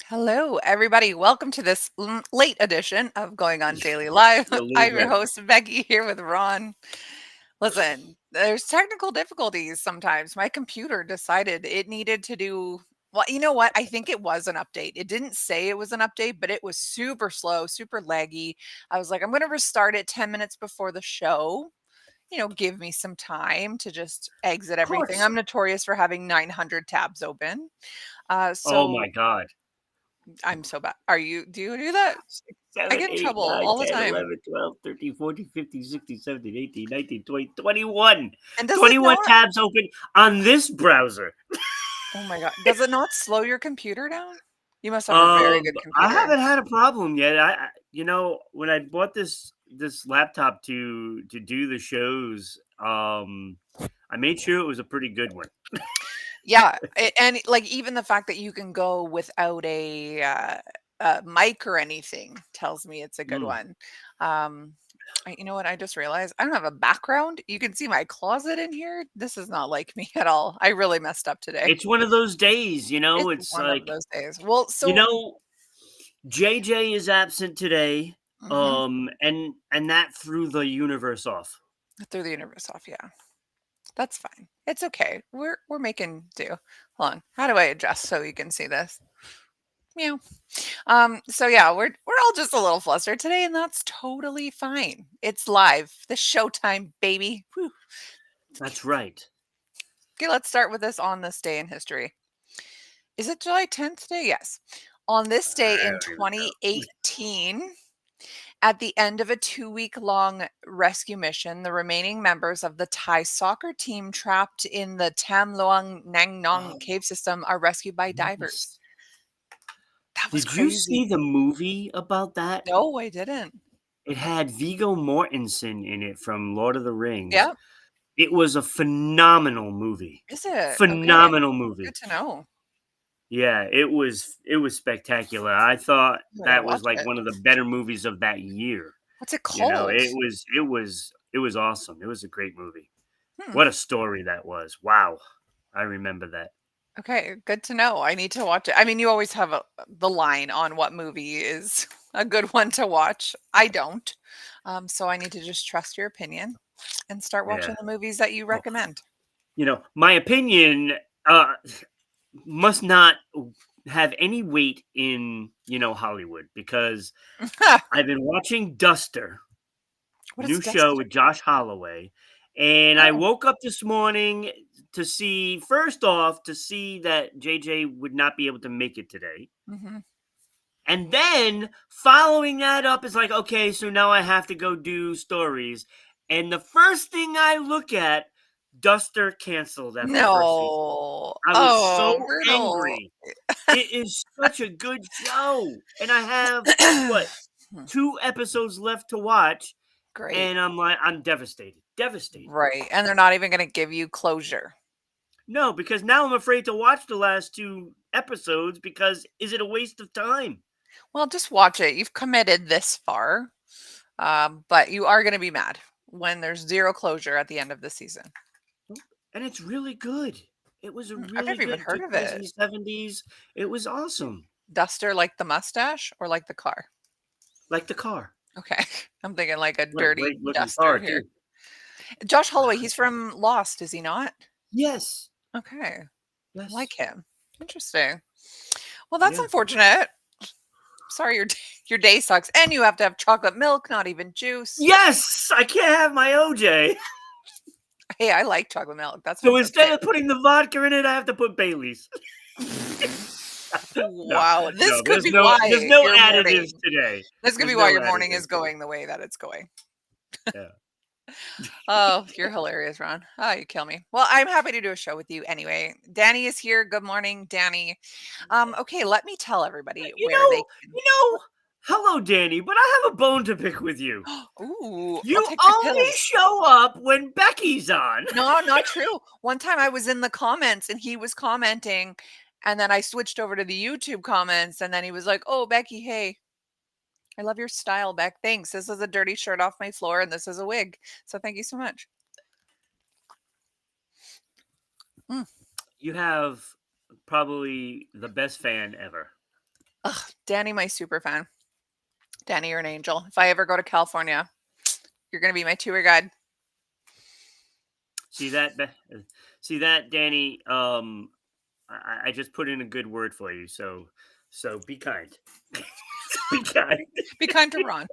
Hello, everybody. Welcome to this late edition of Going on Daily Live. A little I'm your bit. host, Becky, here with Ron. Listen, there's technical difficulties sometimes. My computer decided it needed to do. Well, you know what? I think it was an update. It didn't say it was an update, but it was super slow, super laggy. I was like, I'm going to restart it 10 minutes before the show. Give me some time to just exit Of everything. course. I'm notorious for having 900 tabs open. Uh, Oh my so God. I'm so bad. Do you do that? 6, I 7, get in 8, trouble 9, all the 10, time. 11, 12, 13, 14, 15, 16, 17, 18, 19, 20, 21. And does it 21 not tabs open on this browser. oh my god, does it not slow your computer down? You must have a very good I computer. haven't had a problem yet. When I bought this laptop to do the shows, I made sure it was a pretty good one. Yeah, and like even the fact that you can go without a mic or anything tells me it's a good Mm. one. You know what? I just realized I don't have a background. You can see my closet in here. This is not like me at all. I really messed up today. It's one of those days, It's it's one of like, those days. Well, you so know, JJ is absent today, mhm, and that threw the universe off. threw the universe off. Yeah. That's fine. It's okay. We're making do. Hold on. How do I adjust so you can see this? Meow. So yeah, we're all just a little flustered today, and that's totally fine. It's live. The showtime, baby. Whew. That's right. Okay, let's start with this on this day in history. Is it July 10th day? Yes. On this day I in don't even know. 2018, at the end of a 2-week long rescue mission, the remaining members of the Thai soccer team trapped in the Tam Luang Nang Nong Oh, cave system are rescued by yes. divers. That was Did you crazy. see the movie about that? No, I didn't. It had Viggo Mortensen in it from Lord of the Rings. Yep. It was a phenomenal movie. Is it? Okay. Phenomenal Good movie. to know. Yeah, it was spectacular. I thought I gotta that was watch like it. one of the better movies of that year. What's it You know, called? it was awesome. It was a great movie. Hmm. What a story that was. Wow. I remember that. Okay, good to know. I need to watch it. I mean, you always have the line on what movie is a good one to watch. I don't. So I need to just trust your opinion and start Yeah. watching the movies that you Well, recommend. my opinion uh must not have any weight in, Hollywood because I've been watching Duster, What is new show Duster? with Josh Holloway, and I Oh. woke up this morning to see that JJ would not be able to make it today. Mhm. And then following that up is like, okay, so now I have to go do stories. And the first thing I look at, Duster canceled after first season. No. I was so Oh, brutal. angry. It is such a good show. And I have what, Hmm, 2 episodes left to watch, great. and I'm devastated. Devastated. Right, and they're not even gonna give you closure. No, because now I'm afraid to watch the last 2 episodes because is it a waste of time? Well, just watch it. You've committed this far, but you are gonna be mad when there's 0 closure at the end of the season. And it's really good. It was a I've really never even good. It heard took of place in it. the 70s. It was awesome. Duster like the mustache or like the car? Like the car. Okay. I'm thinking like a What a dirty great looking duster car, here. too. Josh Holloway, he's from Lost, is he not? Yes. Okay. I like Yes. him. Interesting. Well, that's Yeah. unfortunate. Sorry your day sucks. And you have to have chocolate milk, not even juice. Yes! I can't have my OJ. Hey, I like chocolate milk. That's my So instead favorite. of putting the vodka in it, I have to put Bailey's. No, Wow. This no, could be there's why no your additives morning today. this could be There's why no your morning additives is today. going the way that it's going. Yeah. Oh, you're hilarious, Ron. Oh, you kill me. Well, I'm happy to do a show with you anyway. Danny is here. Good morning, Danny. Okay, let me tell everybody You where they know, can. you know, hello, Danny, but I have a bone to pick with you. Ooh, I'll You take my only pills. show up when Becky's on. No, not true. One time I was in the comments and he was commenting, and then I switched over to the YouTube comments, and then he was like, "Oh, Becky, hey, I love your style, Beck. Thanks. This is a dirty shirt off my floor, and this is a wig. So thank you so much." Mm. You have probably the best fan ever. Danny, my super fan. Danny, you're an angel. If I ever go to California, you're going to be my tour guide. See that? See that, Danny? I just put in a good word for you. So be kind. Be kind. Be kind to Ron.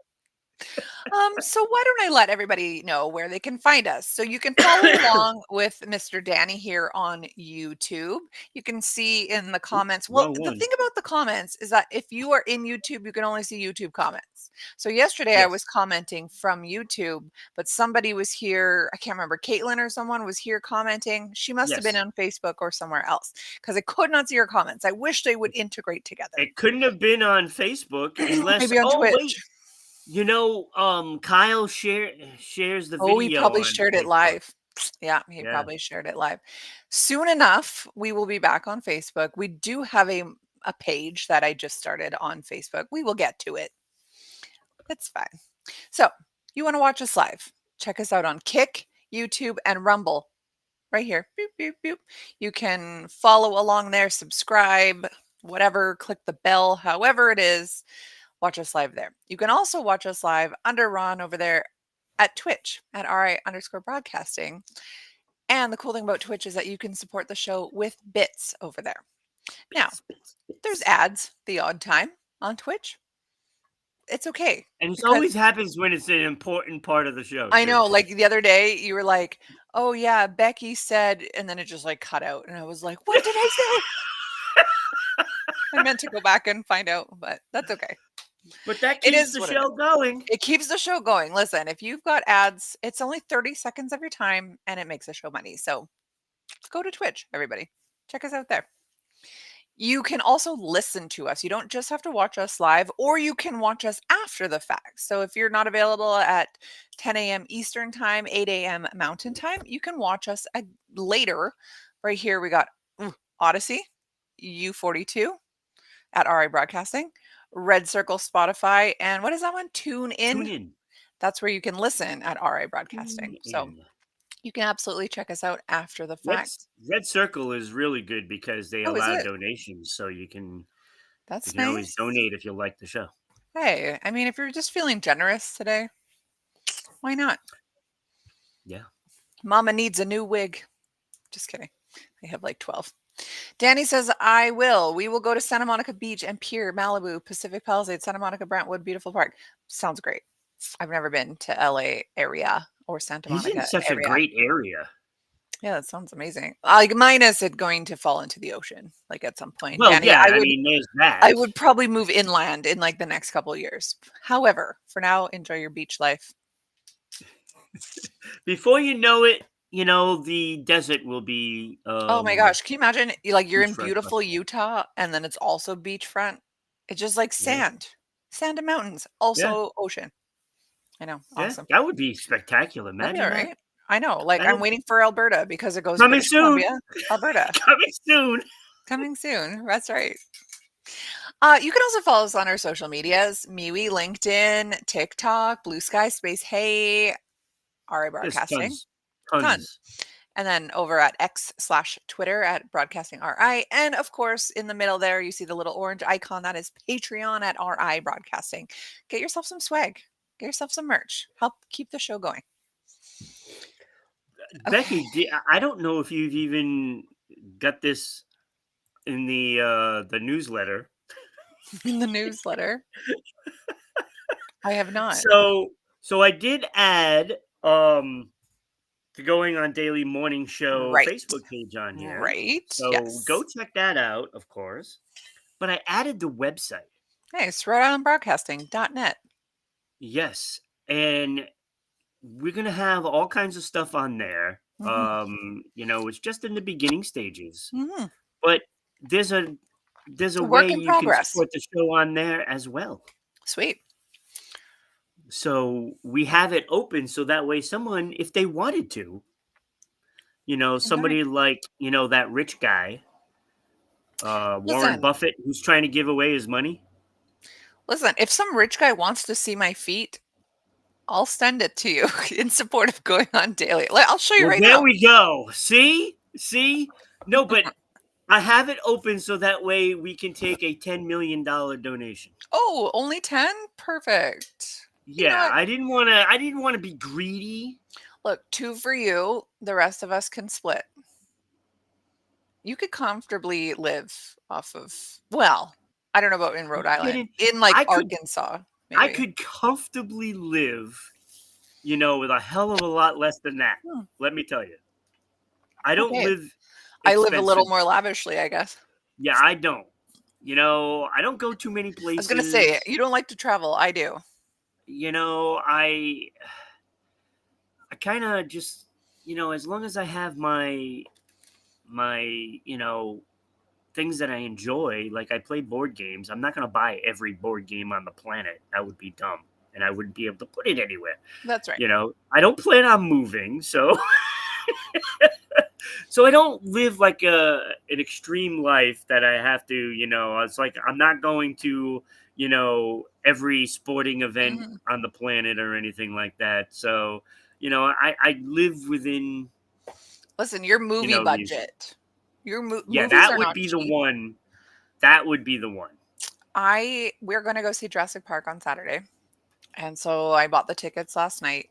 So why don't I let everybody know where they can find us? So you can follow along with Mr. Danny here on YouTube. You can see in the comments. Well, Wrong the one. thing about the comments is that if you are in YouTube, you can only see YouTube comments. So yesterday I was Yes. commenting from YouTube, but somebody was here. I can't remember, Caitlin or someone was here commenting. She must have been Yes. on Facebook or somewhere else because I could not see her comments. I wish they would integrate together. It couldn't have been on Facebook unless. Maybe on Oh wait, Twitch. Kyle shares the Oh, he video probably on shared it Facebook. live. Yeah, he Yeah. probably shared it live. Soon enough, we will be back on Facebook. We do have a page that I just started on Facebook. We will get to it. It's fine. So, you want to watch us live? Check us out on Kick, YouTube, and Rumble. Right here. Boop, boop, boop. You can follow along there, subscribe, whatever, click the bell, however it is. Watch us live there. You can also watch us live under Ron over there at Twitch at RI_broadcasting. And the cool thing about Twitch is that you can support the show with bits over there. Now, there's ads the odd time on Twitch. It's okay And it because always happens when it's an important part of the show, I too. know, like the other day, you were like, "Oh yeah, Becky said," and then it just like cut out, and I was like, "What did I say?" I meant to go back and find out, but that's okay. But that It keeps is the what it is. show going. It keeps the show going. Listen, if you've got ads, it's only 30 seconds of your time and it makes the show money. So go to Twitch, everybody. Check us out there. You can also listen to us. You don't just have to watch us live, or you can watch us after the fact. So if you're not available at 10 a.m. Eastern Time, 8 a.m. Mountain Time, you can watch us later. Right here, we got Odyssey, U42 at RI Broadcasting, Red Circle Spotify, and what is that one? Tune Tune In. in. That's where you can listen at RI Broadcasting. Tune So in. you can absolutely check us out after the Red, fact. Red Circle is really good because they Oh, is allow it? donations, so you can That's always nice. donate if you like the show. Hey, I mean, if you're just feeling generous today, why not? Yeah. Mama needs a new wig. Just kidding. I have like 12. Danny says, I will. We will go to Santa Monica Beach and Pier, Malibu, Pacific Palisades, Santa Monica, Brentwood, beautiful park. Sounds great. I've never been to LA area or Santa He's in Monica such a area. great area. Yeah, that sounds amazing. Like minus it going to fall into the ocean, like at some point. Well, Danny, yeah, I I would mean, there's that. I would probably move inland in like the next couple of years. However, for now, enjoy your beach life. Before you know it, the desert will be Oh my gosh, can you imagine like you're in beachfront beautiful festival. Utah and then it's also beachfront? It's just like Yeah. sand. Sand and mountains, Yeah. also ocean. I know, Yeah. awesome. That would be spectacular. That'd be Imagine all that. right. I know, like I'm That- waiting for Alberta because it goes Coming British soon. Columbia, Alberta. Coming soon. Coming soon. That's right. You can also follow us on our social medias, MeWe, LinkedIn, TikTok, Blue Sky, Space Hey, RI There's Broadcasting. tons. Tons. And then over at X/Twitter at Broadcasting RI. And of course, in the middle there, you see the little orange icon. That is Patreon at RI Broadcasting. Get yourself some swag. Get yourself some merch. Help keep the show going. Becky, Okay. I don't know if you've even got this in the newsletter. In the newsletter. I have not. So I did add the Going on Daily Morning Show Right. Facebook page on here. Right. So Yes. go check that out, of course. But I added the website. Nice. Rhode Island Broadcasting.net. Yes. And we're gonna have all kinds of stuff on there. It's just in the beginning stages. Mm-hmm. But there's a It's a way work in you can progress. support the show on there as well. Sweet. So we have it open so that way someone, if they wanted to, somebody like, that rich guy, Warren Listen. Buffett, who's trying to give away his money. Listen, if some rich guy wants to see my feet, I'll send it to you in support of Going on Daily. I'll show you right There now. we go. See? No, but I have it open so that way we can take a $10 million donation. Oh, only 10? Perfect. You know Yeah, what? I didn't want to be greedy. Look, 2 for you, the rest of us can split. You could comfortably live off of, well, I don't know about in Are Rhode you Island. kidding? In, like, I could Arkansas, I maybe. could comfortably live, with a hell of a lot less than that. Hmm, Let me tell you. I don't okay. live I live a little expensive. more lavishly, I guess. Yeah, I don't. I don't go too many I was gonna say, places. you don't like to travel, I do. You know, I kind of just, as long as I have my, things that I enjoy, like I play board games, I'm not going to buy every board game on the planet. That would be dumb. And I wouldn't be able to put it anywhere. That's right. I don't plan on moving. So, so I don't live like an extreme life that I have to, it's like I'm not going to, every sporting event Mhm. on the planet or anything like that. So, I live within, Listen, your movie reason. budget. Your Yeah, movies that are would not be the cheap. one. That would be the one. We're gonna go see Jurassic Park on Saturday, and so I bought the tickets last night.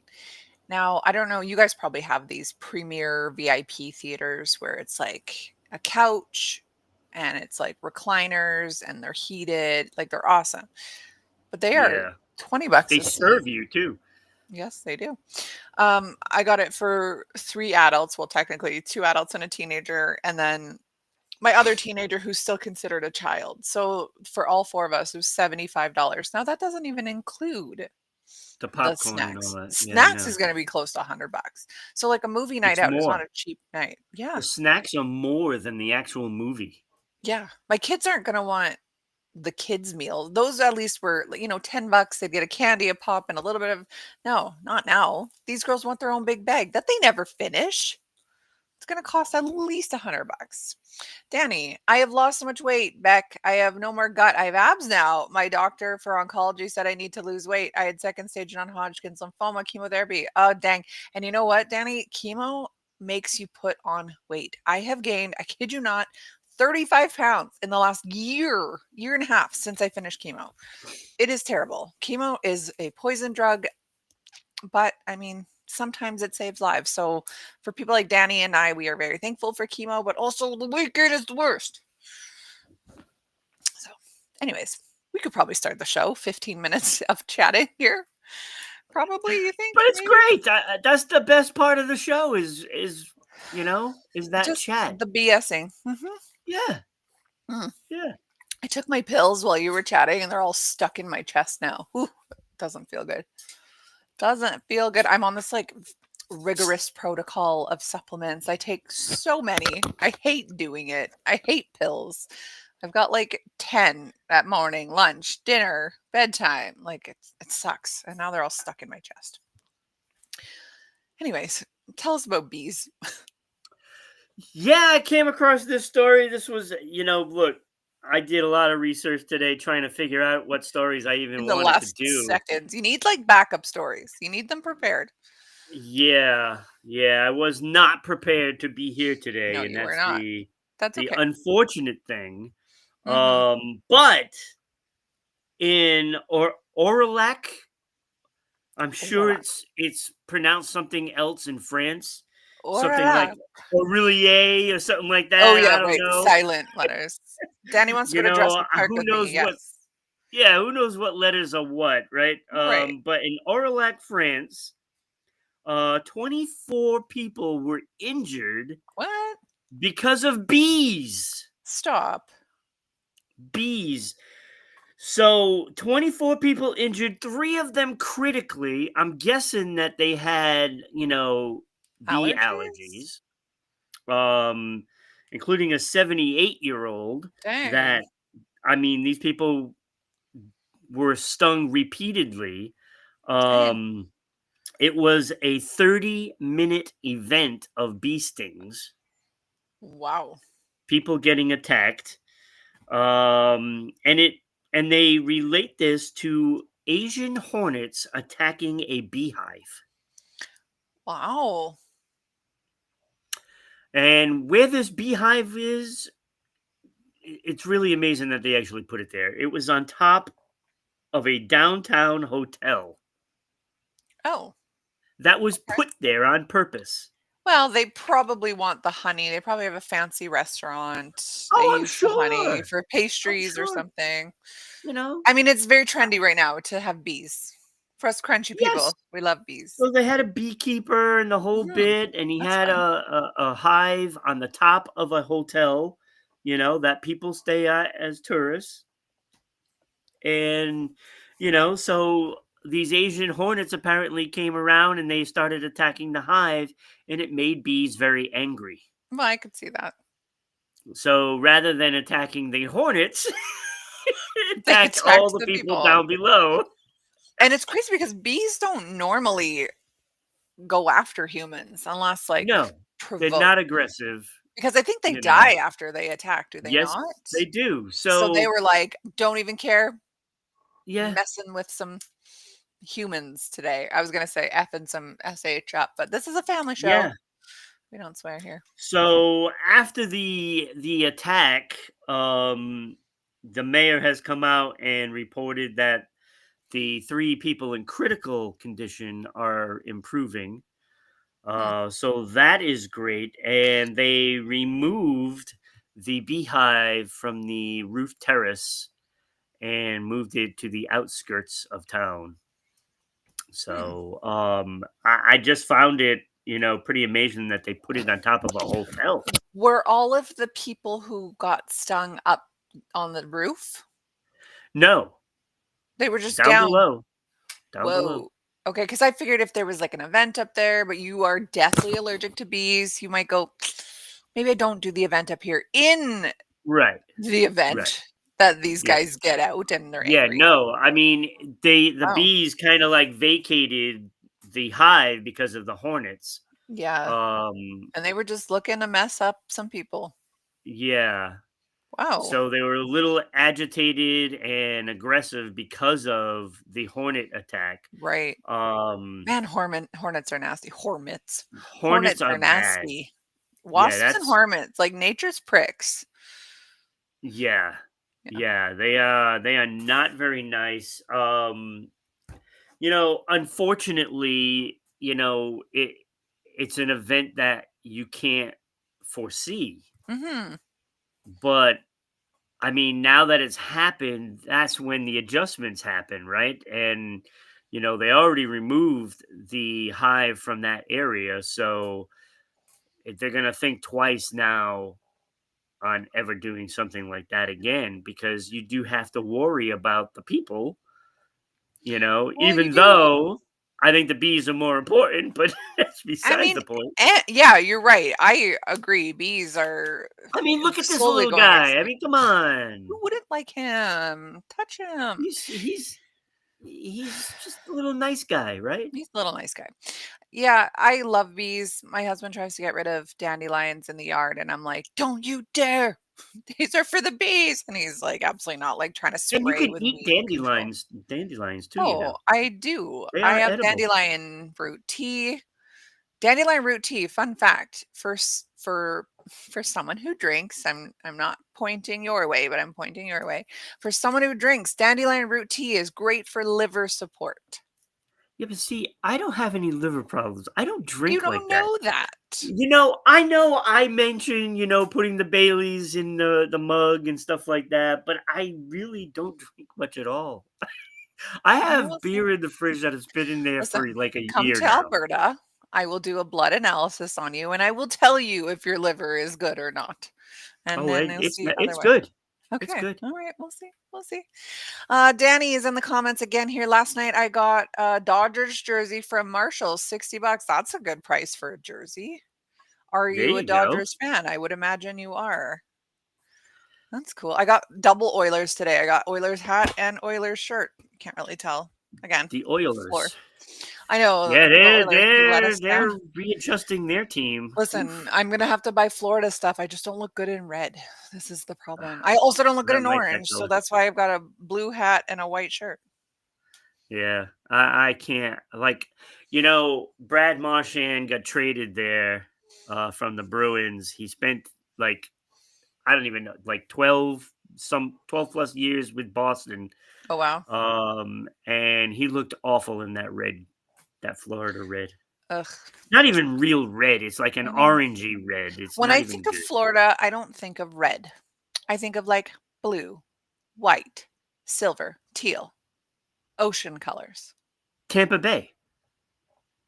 Now, I don't know, you guys probably have these premier VIP theaters where it's like a couch and it's like recliners and they're heated, like they're awesome. But they are Yeah. $20 They a seat. serve you too. Yes, they do. I got it for 3 adults, well, technically 2 adults and a teenager, and then my other teenager who's still considered a child. So for all 4 of us, it was $75. Now that doesn't even include The the popcorn and all snacks. that. Yeah, I Snacks know. is gonna be close to $100. So, like, a movie night It's out is not more. a cheap night. Yeah, The snacks are more than the actual movie. yeah. My kids aren't gonna want the kids' meal. Those at least were, like, $10. They'd get a candy, a pop, and a little bit of no, not now. These girls want their own big bag that they never finish. It's gonna cost at least $100. Danny, I have lost so much weight. Beck, I have no more gut. I have abs now. My doctor for oncology said I need to lose weight. I had second stage non-Hodgkin's lymphoma, chemotherapy. Oh, dang. And you know what, Danny? Chemo makes you put on weight. I have gained, I kid you not, 35 pounds in the last year and a half since I finished chemo. It is terrible. Chemo is a poison drug, but I mean, sometimes it saves lives. So for people like Danny and I, we are very thankful for chemo, but also the weekend is the worst. So, anyways, we could probably start the show. 15 minutes of chatting here. Probably, you think? But it's Maybe? great. That's the best part of the show is that Just chat. the BSing. Yeah. Mm. Yeah. I took my pills while you were chatting and they're all stuck in my chest now. Ooh, doesn't feel good. Doesn't feel good. I'm on this like rigorous protocol of supplements. I take so many. I hate doing it. I hate pills. I've got like 10 at morning, lunch, dinner, bedtime. Like it sucks. And now they're all stuck in my chest. Anyways, tell us about bees. Yeah, I came across this story. This was, look, I did a lot of research today trying to figure out what stories I In even the wanted to last do. seconds. You need like backup stories. You need them prepared. Yeah, yeah, I was not prepared to be here No, today, and you were that's not. That's the okay. unfortunate thing. Hmm. But in Aurillac, I'm sure Voila. it's pronounced something else in France, something like Voila. Aurelie or something like Oh, that. yeah, I don't right. know. Silent letters. Danny wants to go to Jurassic Park Who with me. knows what? Yes. Yeah, who knows what letters are what, right? Right. But in Aurillac, France, 24 people were injured What? because of bees. Stop. Bees. So 24 people injured, three of them critically. I'm guessing that they had, bee Allergies? allergies, um, including a 78-year-old Dang. that, I mean, these people were stung repeatedly. Dang. Um, it was a 30-minute event of bee stings, Wow. people getting attacked. And they relate this to Asian hornets attacking a beehive. Wow. And where this beehive is, it's really amazing that they actually put it there. It was on top of a downtown hotel Oh, that was okay. put there on purpose. Well, they probably want the honey. They probably have a fancy restaurant. They Oh, I'm use the honey sure. for I'm pastries or sure. something. You know? I mean, it's very trendy right now to have bees. For us crunchy Yes. people, we love bees. So they had a beekeeper and the whole Mhm. bit, and he That's had fun. a hive on the top of a hotel, that people stay at as tourists. And, so these Asian hornets apparently came around and they started attacking the hive, and it made bees very angry. Well, I could see that. So rather than attacking the hornets, it They attacked all attacked the the people people. down below. And it's crazy because bees don't normally go after humans unless, like, No, they're provoked. not aggressive, Because I think they you know. die after they attack, do they Yes, not? they do. So they So, were like, "Don't even care, yeah, messing with some humans today." I was gonna say F and some SH up, but this is a family show. yeah. We don't swear here. So after the attack, the mayor has come out and reported that the three people in critical condition are improving. Hmm. So that is great. And they removed the beehive from the roof terrace and moved it to the outskirts of town. Hmm. So I just found it, pretty amazing that they put it on top of a hotel. Were all of the people who got stung up on the roof? No, They were just down down. below, down below. Whoa. Okay, because I figured if there was, like, an event up there, but you are deathly allergic to bees, you might go, "Maybe I don't do the event up here." In Right, the right. event that these Yeah. guys get out and they're Yeah, angry. no, I mean, the Oh, bees kinda, like, vacated the hive because of the hornets. yeah, Um, and they were just looking to mess up some people. yeah. Wow, So they were a little agitated and aggressive because of the hornet attack. right. Um, Man, hornets are nasty. Hornets. Hornets Hornets are are bad. nasty. Yeah, Wasps and that's hornets, like nature's pricks. yeah. Yeah. Yeah, they are not very nice. Unfortunately, it's an event that you can't foresee. Mhm. But I mean, now that it's happened, that's when the adjustments happen, right? And they already removed the hive from that area, so they're going to think twice now on ever doing something like that again, because you do have to worry about the people, Well, you even do. though I think the bees are more important, but that's I besides mean, the point. yeah, you're right. I agree. Bees are I mean, look at this slowly little going guy. I extinct. mean, come on. Who wouldn't like him? Touch him. He's just a little nice guy, right? He's a little nice guy. Yeah, I love bees. My husband tries to get rid of dandelions in the yard, and I'm like, "Don't you dare! These are for the bees." And he's like, "Absolutely not!" Like trying to And you spray can with eat weed control. dandelions too, Oh, I do. They I are have edible. dandelion root tea. Dandelion root tea, fun fact, for someone who drinks, I'm not pointing your way, but I'm pointing your way. For someone who drinks, dandelion root tea is great for liver support. Yeah, but see, I don't have any liver problems. I don't You drink like don't that. know that. I know I mentioned, putting the Baileys in the mug and stuff like that, but I really don't drink much at all. I You will have see. beer in the fridge that has been in there for Listen, like a come year to now. Alberta. I will do a blood analysis on you and I will tell you if your liver is good or not. And Oh, then you'll see it's otherwise. good. It's Okay. good. All right. We'll see. We'll see. Danny is in the comments again here. Last night I got a Dodgers jersey from Marshall, 60 bucks. That's a good price for a jersey. Are There you a you go. Dodgers fan? I would imagine you are. That's cool. I got double Oilers today. I got Oilers hat and Oilers shirt. Can't really tell. Again, The floor. Oilers. I know Yeah, the they're Oilers, you let they're us down. they're readjusting their team. Listen, Oof. I'm gonna have to buy Florida stuff. I just don't look good in red. This is the problem. I also don't look I good in like that orange, so color. that's why I've got a blue hat and a white shirt. Yeah, I can't like, Brad Marchand got traded there from the Bruins. He spent like I don't even know, like 12 plus years with Boston. Oh, wow. And he looked awful in that Florida red. Ugh. Not even real red. It's like an I know. orangey red. It's When not I even think of good. Florida, I don't think of red. I think of like blue, white, silver, teal, ocean colors. Tampa Bay.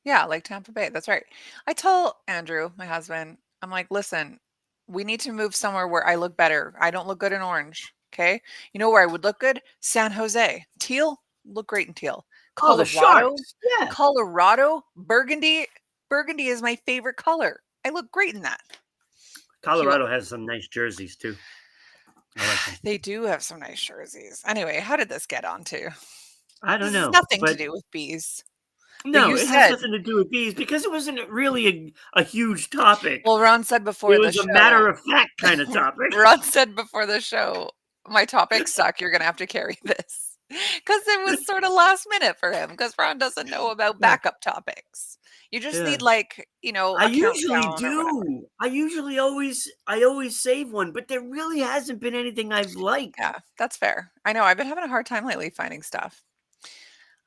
Yeah, like Tampa Bay. That's right. I tell Andrew, my husband, I'm like, listen, we need to move somewhere where I look better. I don't look good in orange. Okay. You know where I would look good? San Jose. Teal, look great in teal. Oh, the Colorado, Sharks. Yeah. Burgundy. Burgundy is my favorite color. I look great in that. Cute. Colorado has some nice jerseys too. I like them. They do have some nice jerseys. Anyway, how did this get onto? I don't This has know, nothing to but do with bees. But no, you it has said, nothing to do with bees because it wasn't really a huge topic. well, Ron said It before the was a show, matter of fact kind of topic. Ron said before the show, my topics suck. You're going to have to carry this. Because it was sort of last minute for him, because Ron doesn't know about Yeah, backup topics. You just yeah. need, like, I a usually countdown or whatever. do. I always save one, but there really hasn't been anything I've liked. Yeah, that's fair. I know. I've been having a hard time lately finding stuff.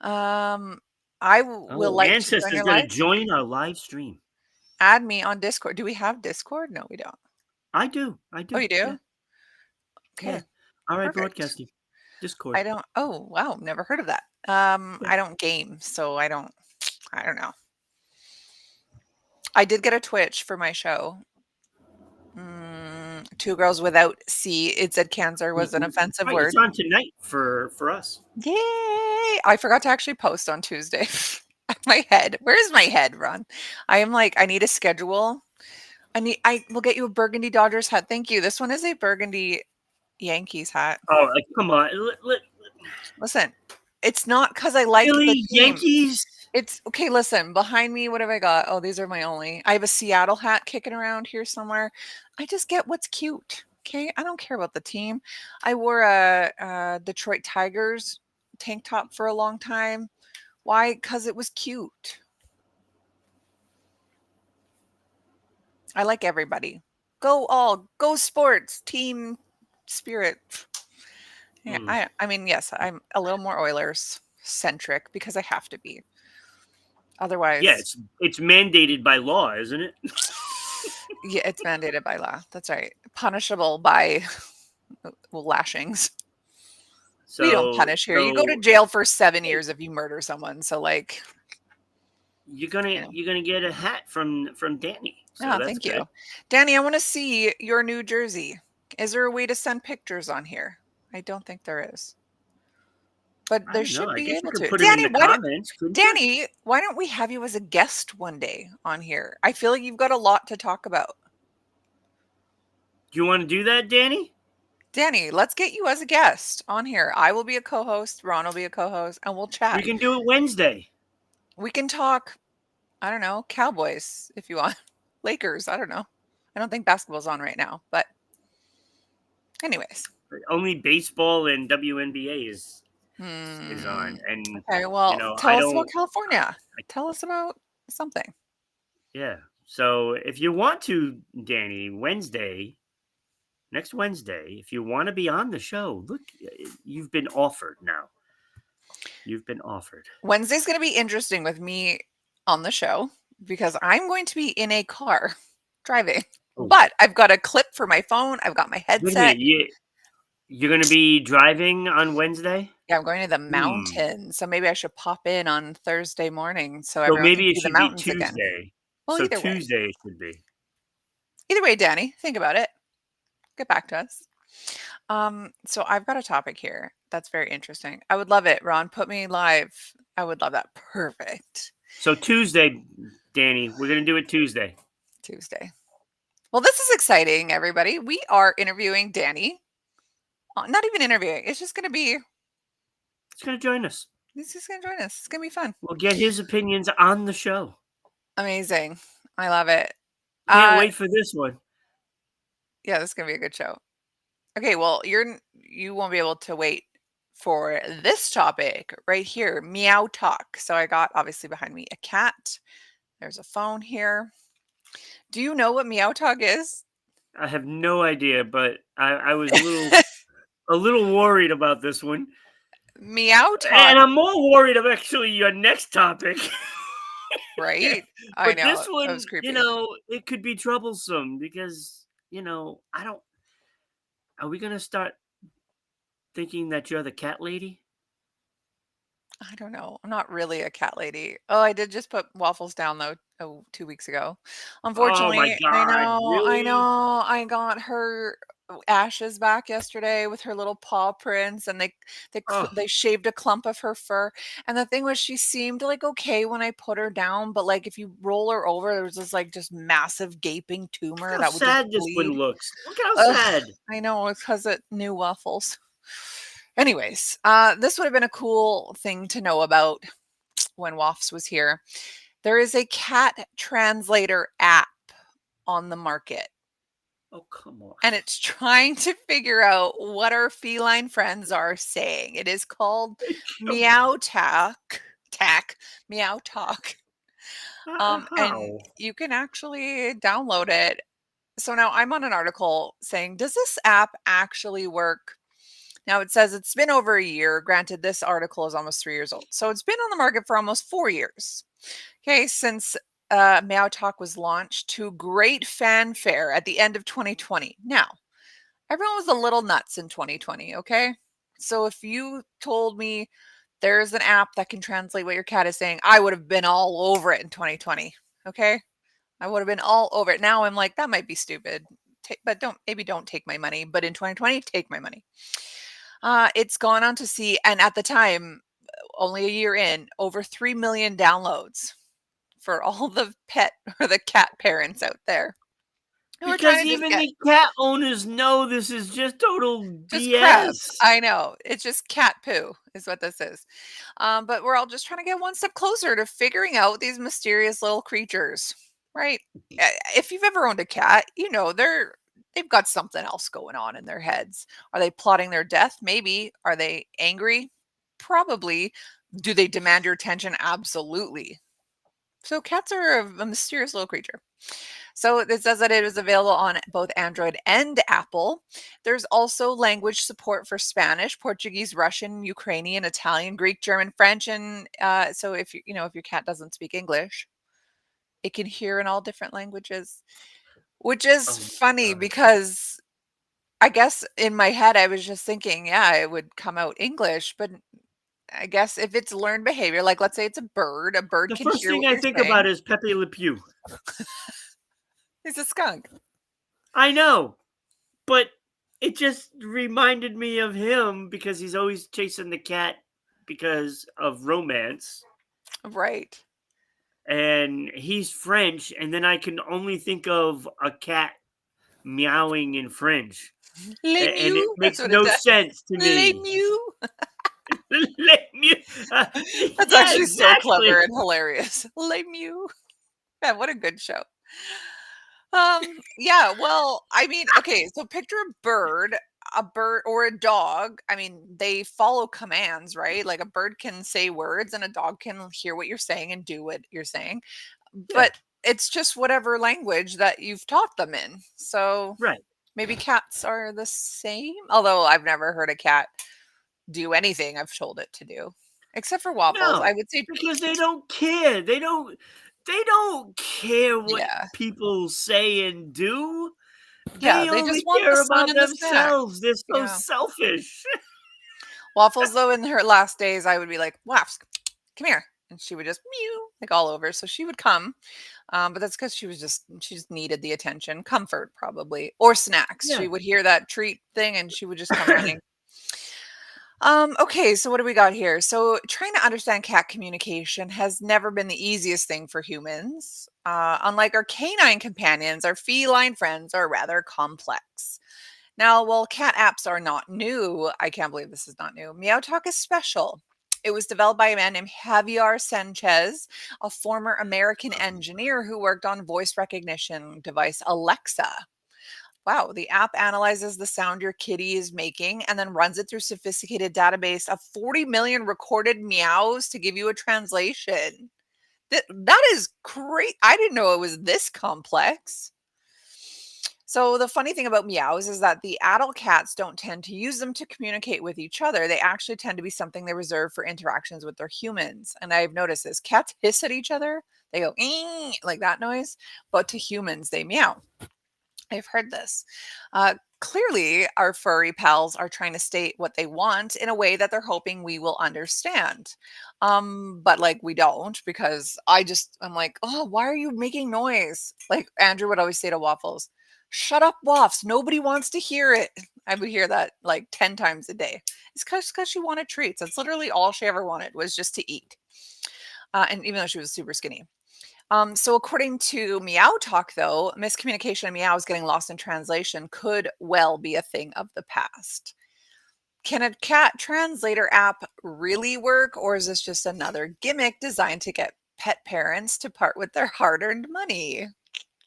Um, will Oh, like to join Ancestor's your gonna live. join our live stream. Add me on Discord. Do we have Discord? No, we don't. I do. I Oh, do. you Yeah. do? Yeah. Okay, All right, perfect. broadcasting. Discord. I don't. Oh, wow, never heard of that. Yeah. I don't game, so I don't. I don't know. I did get a Twitch for my show. Two girls without C. It said cancer was an offensive Right. It's word. on tonight for us. Yay! I forgot to actually post on Tuesday. My head. Where's my head, Ron? I am like, I need a schedule. I will get you a burgundy Dodgers hat. Thank you. This one is a burgundy Yankees hat. Oh, come on. Listen, it's not because I like the Really? team. Yankees? It's okay. Listen, behind me, what have I got? Oh, these are my only. I have a Seattle hat kicking around here somewhere. I just get what's cute. Okay. I don't care about the team. I wore a Detroit Tigers tank top for a long time. Why? Because it was cute. I like everybody. Go sports, team spirit. Yeah, Hmm. I mean, yes, I'm a little more Oilers centric because I have to be. Yeah, Otherwise, it's mandated by law, isn't it? yeah, it's mandated by law. That's right. Punishable by lashings. We don't So punish here. You go to so jail for 7 hey, years if you murder someone. So like, you're gonna you know. you're gonna get a hat from Danny. So Oh, that's thank you. good. Danny, I want to see your new jersey. Is there a way to send pictures on here? I don't think there is. But I there don't know. should I be guess you able could to. put them in the comments, couldn't you? Why don't we have you as a guest one day on here? I feel like you've got a lot to talk about. Do you want to do that, Danny? Danny, let's get you as a guest on here. I will be a co-host, Ron will be a co-host, and we'll We chat. can do it Wednesday. We can talk, I don't know, Cowboys if you want. Lakers, I don't know. I don't think basketball's on right now, but anyways. Only baseball and WNBA is Hmm. on, and Okay, well, I tell us about don't. California. Tell us about something. Yeah. So if you want to, Danny, next Wednesday, if you want to be on the show, look, you've been offered now. You've been offered. Wednesday's going to be interesting with me on the show because I'm going to be in a car driving. Oh, But I've got a clip for my phone. I've got my wait a headset. minute. You're going to be driving on Wednesday? Yeah, I'm going to the Hmm. mountains. So maybe I should pop in on Thursday morning so So everyone can maybe it see the should be mountains again. Tuesday. Well, So either way. Tuesday it should be. Either way, Danny, think about it. Get back to us. So I've got a topic here that's very interesting. I would love it, Ron. Put me live. I would love that. Perfect. So Tuesday, Danny, we're going to do it Tuesday. Tuesday. Well, this is exciting, everybody. We are interviewing Danny. Not even interviewing. It's just going to be, He's going to join us. he's just going to join us. It's going to be fun. We'll get his opinions on the show. Amazing. I love it. Can't wait for this one. Yeah, this is going to be a good show. Okay, well, you won't be able to wait for this topic right here, meow talk. So I got obviously behind me a cat. There's a phone here. Do you know what meow talk is? I have no idea, but I was a little worried about this one, Meow Talk, and I'm more worried of actually your next topic. right? I But know, this that was one, creepy. it could be troublesome because I don't. Are we gonna start thinking that you're the cat lady? I don't know. I'm not really a cat lady. Oh, I did just put Waffles down though, 2 weeks ago. Oh my Unfortunately, god, I really? know, I got her ashes back yesterday with her little paw prints, and Oh, they shaved a clump of her fur. And the thing was, she seemed like okay when I put her down, but like if you roll her over, there was this like just massive gaping look tumor how that would just sad this one bleed. looks. Look how Ugh, sad. I know, it's because it knew Waffles. Anyways, this would have been a cool thing to know about when Wafts was here. There is a cat translator app on the market, Oh, come on. and it's trying to figure out what our feline friends are saying. It is called Come on. Meow Tack, Meow Talk. And How? you can actually download it. So now I'm on an article saying, does this app actually work? Now it says it's been over a year. Granted, this article is almost 3 years old. So it's been on the market for almost 4 years. Okay, since Meow Talk was launched to great fanfare at the end of 2020. Now, everyone was a little nuts in 2020, okay? So if you told me there's an app that can translate what your cat is saying, I would have been all over it in 2020, okay? I would have been all over it. Now I'm like, that might be stupid, but don't take my money. But in 2020, take my money. It's gone on to see, and at the time, only a year in, over 3 million downloads for all the pet or the cat parents out there who are Because trying to just even get the cat owners know this is just total just crap. BS. I know. It's just cat poo is what this is. But we're all just trying to get one step closer to figuring out these mysterious little creatures, right? If you've ever owned a cat, you know they've got something else going on in their heads. Are they plotting their death? Maybe. Are they angry? Probably. Do they demand your attention? Absolutely. So cats are a mysterious little creature. So it says that it is available on both Android and Apple. There's also language support for Spanish, Portuguese, Russian, Ukrainian, Italian, Greek, German, French, and so if if your cat doesn't speak English, it can hear in all different languages, which is Oh my funny god. because I guess in my head I was just thinking, yeah, it would come out English, but I guess if it's learned behavior, like let's say it's a bird The can first hear thing what I you're think about saying. is Pepe Le Pew. He's a skunk. I know, but it just reminded me of him because he's always chasing the cat because of romance. Right. And he's French, and then I can only think of a cat meowing in French. Les And it Mew, that's makes what it no does. sense to Les me. Mew. Let me- That's yeah, actually so clever exactly. and hilarious. Les Mew. Man, what a good show. Yeah, well, I mean, okay, so picture a bird or a dog. I mean, they follow commands, right? Like a bird can say words and a dog can hear what you're saying and do what you're saying. Yeah, But it's just whatever language that you've taught them in. So right. maybe cats are the same. Although I've never heard a cat do anything I've told it to do. Except for Waffles. I No, would say because they don't care. They don't care what yeah. people say and do. Yeah, They they just only want the care sun about and the snack. themselves. They're so Yeah. selfish. Waffles, though, in her last days, I would be like, Waffs, come here. And she would just mew like all over. So she would come. But that's because she just needed the attention, comfort probably, or snacks. Yeah. She would hear that treat thing and she would just come running. Okay, so what do we got here? So trying to understand cat communication has never been the easiest thing for humans. Unlike our canine companions, our feline friends are rather complex. Now, while cat apps are not new, I can't believe this is not new. Meow Talk is special. It was developed by a man named Javier Sanchez, a former American engineer who worked on voice recognition device Alexa. Wow, the app analyzes the sound your kitty is making and then runs it through sophisticated database of 40 million recorded meows to give you a translation. That is great. I didn't know it was this complex. So the funny thing about meows is that the adult cats don't tend to use them to communicate with each other. They actually tend to be something they reserve for interactions with their humans. And I've noticed this. Cats hiss at each other. They go like that noise, but to humans they meow. I've heard this. Clearly, our furry pals are trying to state what they want in a way that they're hoping we will understand. But like we don't, because I'm like, oh, why are you making noise? Like Andrew would always say to Waffles, shut up, Waffs. Nobody wants to hear it. I would hear that like 10 times a day. It's because she wanted treats. That's literally all she ever wanted was just to eat. And even though she was super skinny. So according to Meow Talk, though, miscommunication and meows getting lost in translation could well be a thing of the past. Can a cat translator app really work, or is this just another gimmick designed to get pet parents to part with their hard-earned money?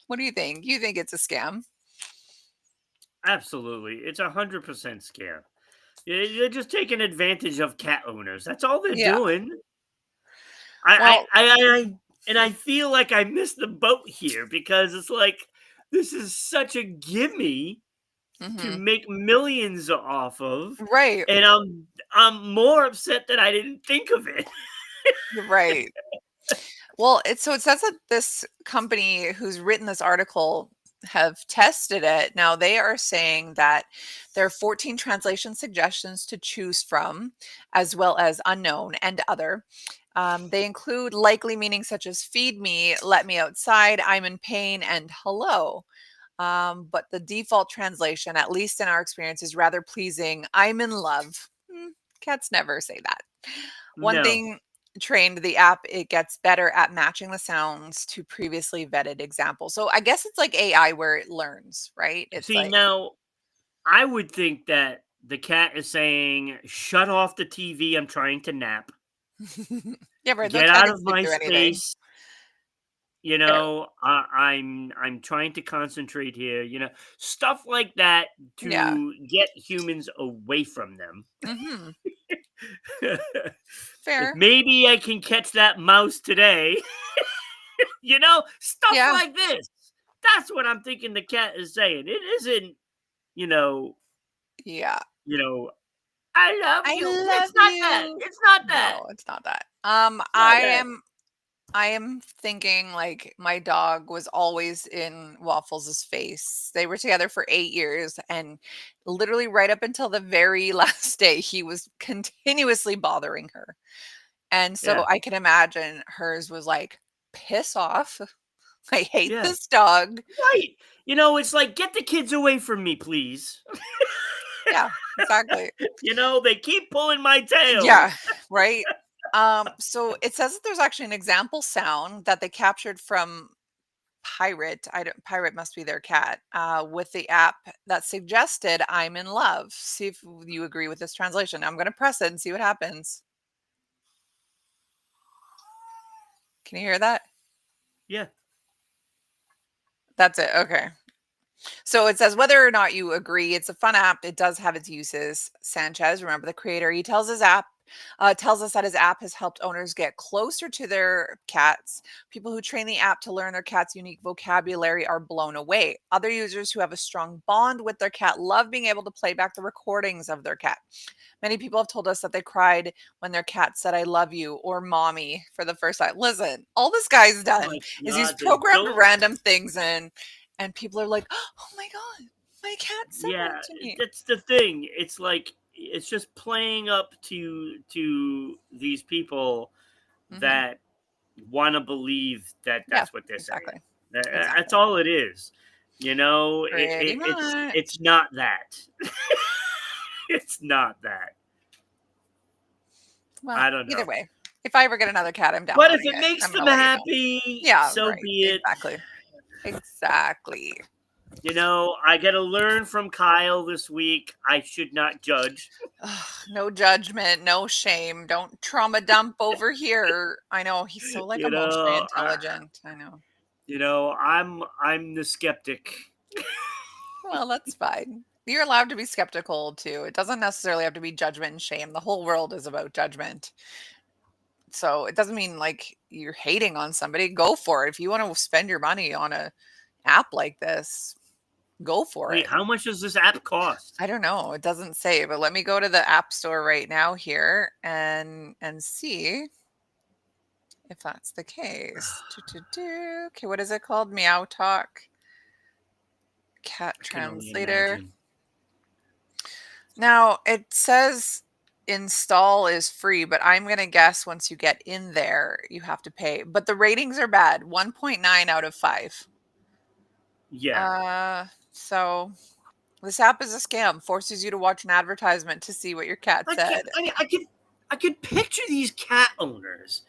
What do you think? You think it's a scam? Absolutely, it's 100% scam. They're just taking advantage of cat owners. That's all they're Yeah. doing. I, Well, I, I, I, and I feel like I missed the boat here because it's like this is such a gimme to mhm, make millions off of, right, and I'm more upset that I didn't think of it. right. Well, it says that this company who's written this article have tested it. Now they are saying that there are 14 translation suggestions to choose from, as well as unknown and other. They include likely meanings such as feed me, let me outside, I'm in pain, and hello. But the default translation, at least in our experience, is rather pleasing. I'm in love. Cats never say that. One No, thing trained the app, it gets better at matching the sounds to previously vetted examples. So I guess it's like AI where it learns, right? It's see like, now I would think that the cat is saying, "Shut off the TV. I'm trying to nap. yeah, but no Get cat out can of sleep my through anything. space. Yeah. I'm trying to concentrate here. Stuff like that Yeah. to get humans away from them. Hmm. Like Fair. maybe I can catch that mouse today. Stuff Yeah. like this. That's what I'm thinking the cat is saying. It isn't, you know, Yeah. you know, I love I you. love It's not that. you. It's not that. No, it's not that. It's not that. I am thinking like my dog was always in Waffles' face. They were together for 8 years and literally right up until the very last day he was continuously bothering her. And so Yeah. I can imagine hers was like, "Piss off. I hate Yeah. this dog." Right. It's like get the kids away from me, please. Yeah, exactly. They keep pulling my tail. Yeah, right? So it says that there's actually an example sound that they captured from Pirate. I don't Pirate must be their cat, with the app that suggested "I'm in love." See if you agree with this translation. I'm gonna press it and see what happens. Can you hear that? Yeah. That's it, okay. So it says whether or not you agree, it's a fun app. It does have its uses. Sanchez, remember the creator, he tells us that his app has helped owners get closer to their cats. People who train the app to learn their cat's unique vocabulary are blown away. Other users who have a strong bond with their cat love being able to play back the recordings of their cat. Many people have told us that they cried when their cat said, I love you or mommy for the first time. Listen, all this guy's Oh done my is he's god, programmed don't random things in, and people are like, oh my God, my cat said yeah, that to me. that's the thing. It's like it's just playing up to these people Hmm. that want to believe that Yeah, that's what they're saying. exactly. That's Exactly. all it is. Pretty It's much. not that. It's not that. Well, I don't either know. way, if I ever get another cat, I'm But if downloading it it. makes I'm them gonna let you know. happy, Yeah, so right. be it. Exactly. Exactly. I got to learn from Kyle this week. I should not judge. Ugh, no judgment, no shame. Don't trauma dump over here. I know he's so like You emotionally know, I, intelligent. I know. I'm the skeptic. Well, that's fine. You're allowed to be skeptical too. It doesn't necessarily have to be judgment and shame. The whole world is about judgment. So it doesn't mean like you're hating on somebody. Go for it. If you want to spend your money on a app like this, Go for Wait, it. how much does this app cost? I don't know. It doesn't say, but let me go to the App Store right now here and see if that's the case. Okay, what is it called? Meow Talk Cat I can only Translator. imagine. Now, it says install is free, but I'm going to guess once you get in there, you have to pay. But the ratings are bad, 1.9 out of 5. Yeah. So this app is a scam, forces you to watch an advertisement to see what your cat I said. can I could picture these cat owners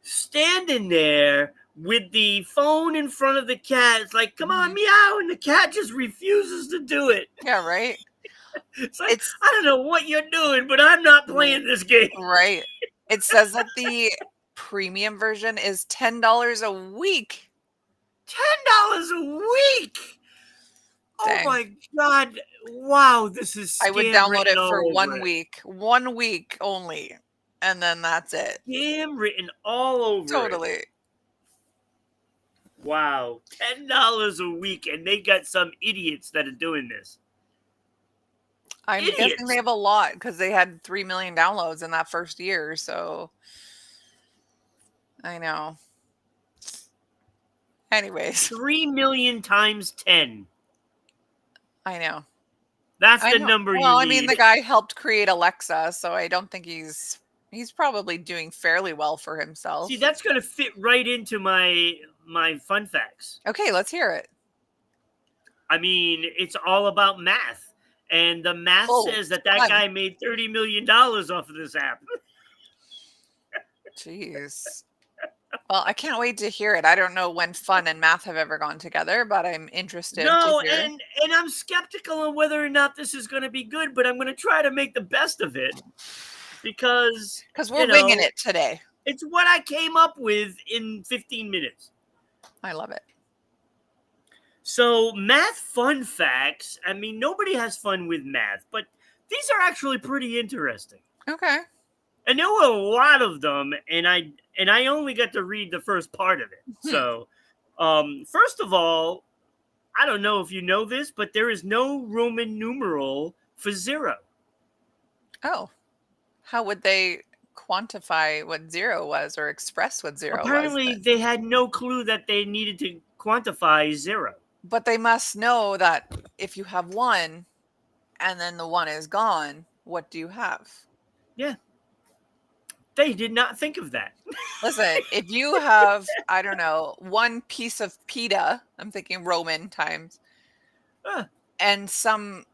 standing there with the phone in front of the cat. It's like, come on, Mhm. meow, and the cat just refuses to do it. Yeah, right. It's like, It's I don't know what you're doing, but I'm not playing this game. right. It says that the premium version is $10 a week. $10 a week. Oh Dang. my god! Wow, this is I would scam download written it for all over 1 it. week. 1 week only, and then that's it. Scam written all over it. Totally. Wow, $10 a week, and they got some idiots that are doing this. I'm guessing they Idiots. have a lot because they had 3 million downloads in that first year, so I know. Anyways, 3 million times 10. I know. That's I the know. number you Well, I mean, need. the guy helped create Alexa, so I don't think he's probably doing fairly well for See, himself. that's gonna fit right into my fun facts. Okay, let's hear it. I mean, it's all about math. And the math Oh, says that fun. guy made $30 million off of this app. Jeez. Well, I can't wait to hear it. I don't know when fun and math have ever gone together, but I'm interested to No, hear. and I'm skeptical on whether or not this is going to be good, but I'm going to try to make the best of it because, Because you we're winging know, it today. it's what I came up with in 15 minutes. I love it. So, math fun facts. I mean, nobody has fun with math, but these are actually pretty interesting. Okay. And there were a lot of them, and I only got to read the first part of it. Hmm. So, first of all, I don't know if you know this, but there is no Roman numeral for 0. Oh, how would they quantify what 0 was or express what 0 was Apparently, then? they had no clue that they needed to quantify 0. But they must know that if you have 1 and then the 1 is gone, what do you have? Yeah. They did not think of that. Listen, if you have, I don't know, 1 piece of pita, I'm thinking Roman times, Huh, and some,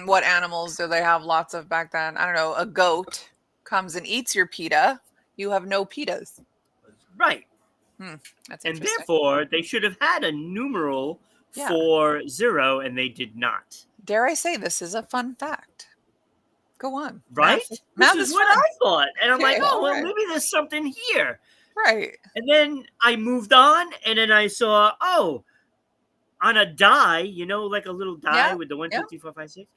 what animals do they have lots of back then? I don't know, a goat comes and eats your pita, you have no pitas. right. That's And interesting. therefore, they should have had a numeral Yeah. for 0, and they did not. Dare I say this is a fun fact? Go on. Right? This Math is is what fun. I thought. And I'm like, Okay, oh, all well, right. maybe there's something here. Right. And then I moved on, and then I saw, oh, on a die, like a little die Yeah. with the 1, Yeah. 2, 3, 4, 5, 6,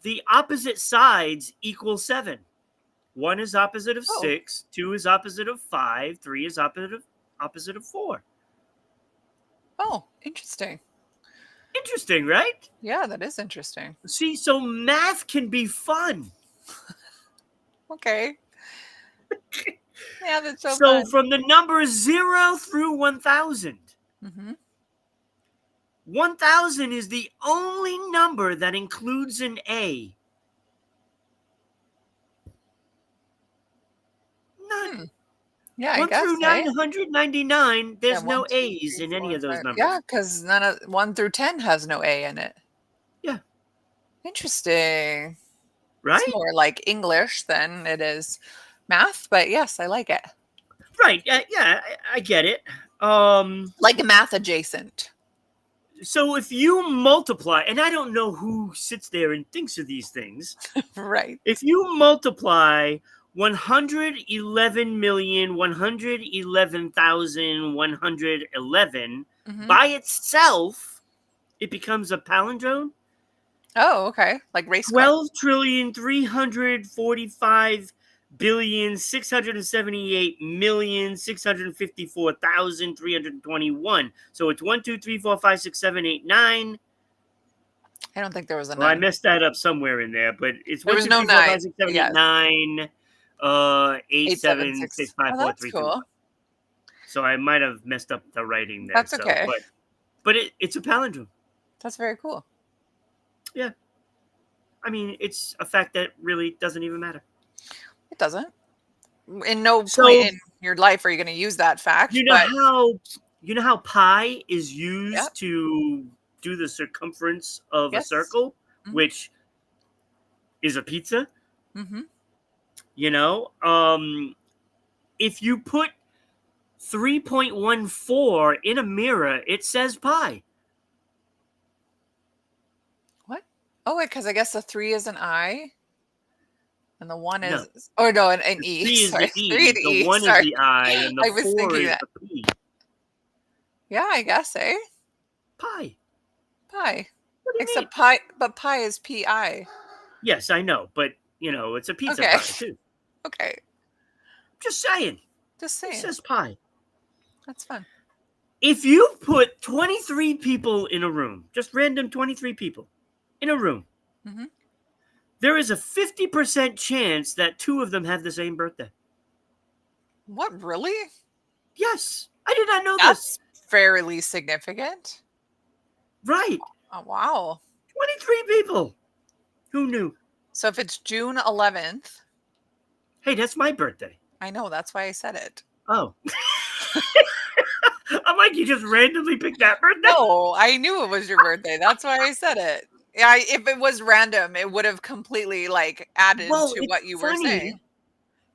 the opposite sides equal 7. 1 is opposite of Oh, 6, 2 is opposite of 5, 3 is opposite of 4. oh, interesting. Interesting, right? Yeah, that is interesting. See, so math can be fun. Okay. Yeah, that's so So fun. from the numbers 0 through 1,000, Hmm. 1,000 is the only number that includes an A. None. Yeah, I 1 guess, through eh? 999, Yeah, there's one, no two, A's three, in any four, of those five. Yeah, numbers. because none of 1 through 10 has no A in it. Yeah. Interesting. It's Right? more like English than it is math, but yes, I like it. Right. Yeah, I get it. Um, Like math adjacent. so if you multiply, and I don't know who sits there and thinks of these things, Right. if you multiply 111,111,111 Hmm. by itself, it becomes a palindrome. Oh, okay. Like race car. 12,345 billion 678,654,321. So it's 1, 2, 3, 4, 5, 6, 7, 8, 9. I don't think there was a Well, I 9. messed that up somewhere in there, but it's There 1, was 2, no 3, 4, 5, 9. 6, 7, 8, Yes. 9, 8, 7, 6, 876. 5, Oh, 4, that's 3, 2, 1. cool. So I might have messed up the writing there. That's So, okay. but it's a palindrome. That's very cool. Yeah. I mean, it's a fact that really doesn't even matter. It doesn't. In no point So in your life are you going to use that fact, you know but how pi is yeah. used to do the circumference of a Yes. circle, Hmm. which is a pizza. Hmm. You know, if you put 3.14 in a mirror, it says pi. What? Oh, wait, because I guess the 3 is an I and the 1 No, is, oh, no, an the E. 3 is Sorry. the 3 E, and the E. 1 is Sorry. the I, and the I was 4 thinking is that. the P. Yeah, I guess, eh? Pi. Pi. What do you mean? Except pi, but pi is PI. Yes, I know, but, it's a pizza Okay. pie, too. Okay. Just saying. Just It saying. says pi. That's fun. If you put 23 people in a room, just random 23 people in a room, Hmm. there is a 50% chance that 2 of them have the same birthday. What, really? Yes, I did not know this. That's fairly significant. Right. Oh, wow. 23 people. Who knew? So if it's June 11th, Hey, that's my birthday. I know, that's why I said it. Oh. I'm like, you just randomly picked that birthday? No, I knew it was your birthday. That's why I said it. Yeah, if it was random, it would have completely like added Well, to it's what you were saying. funny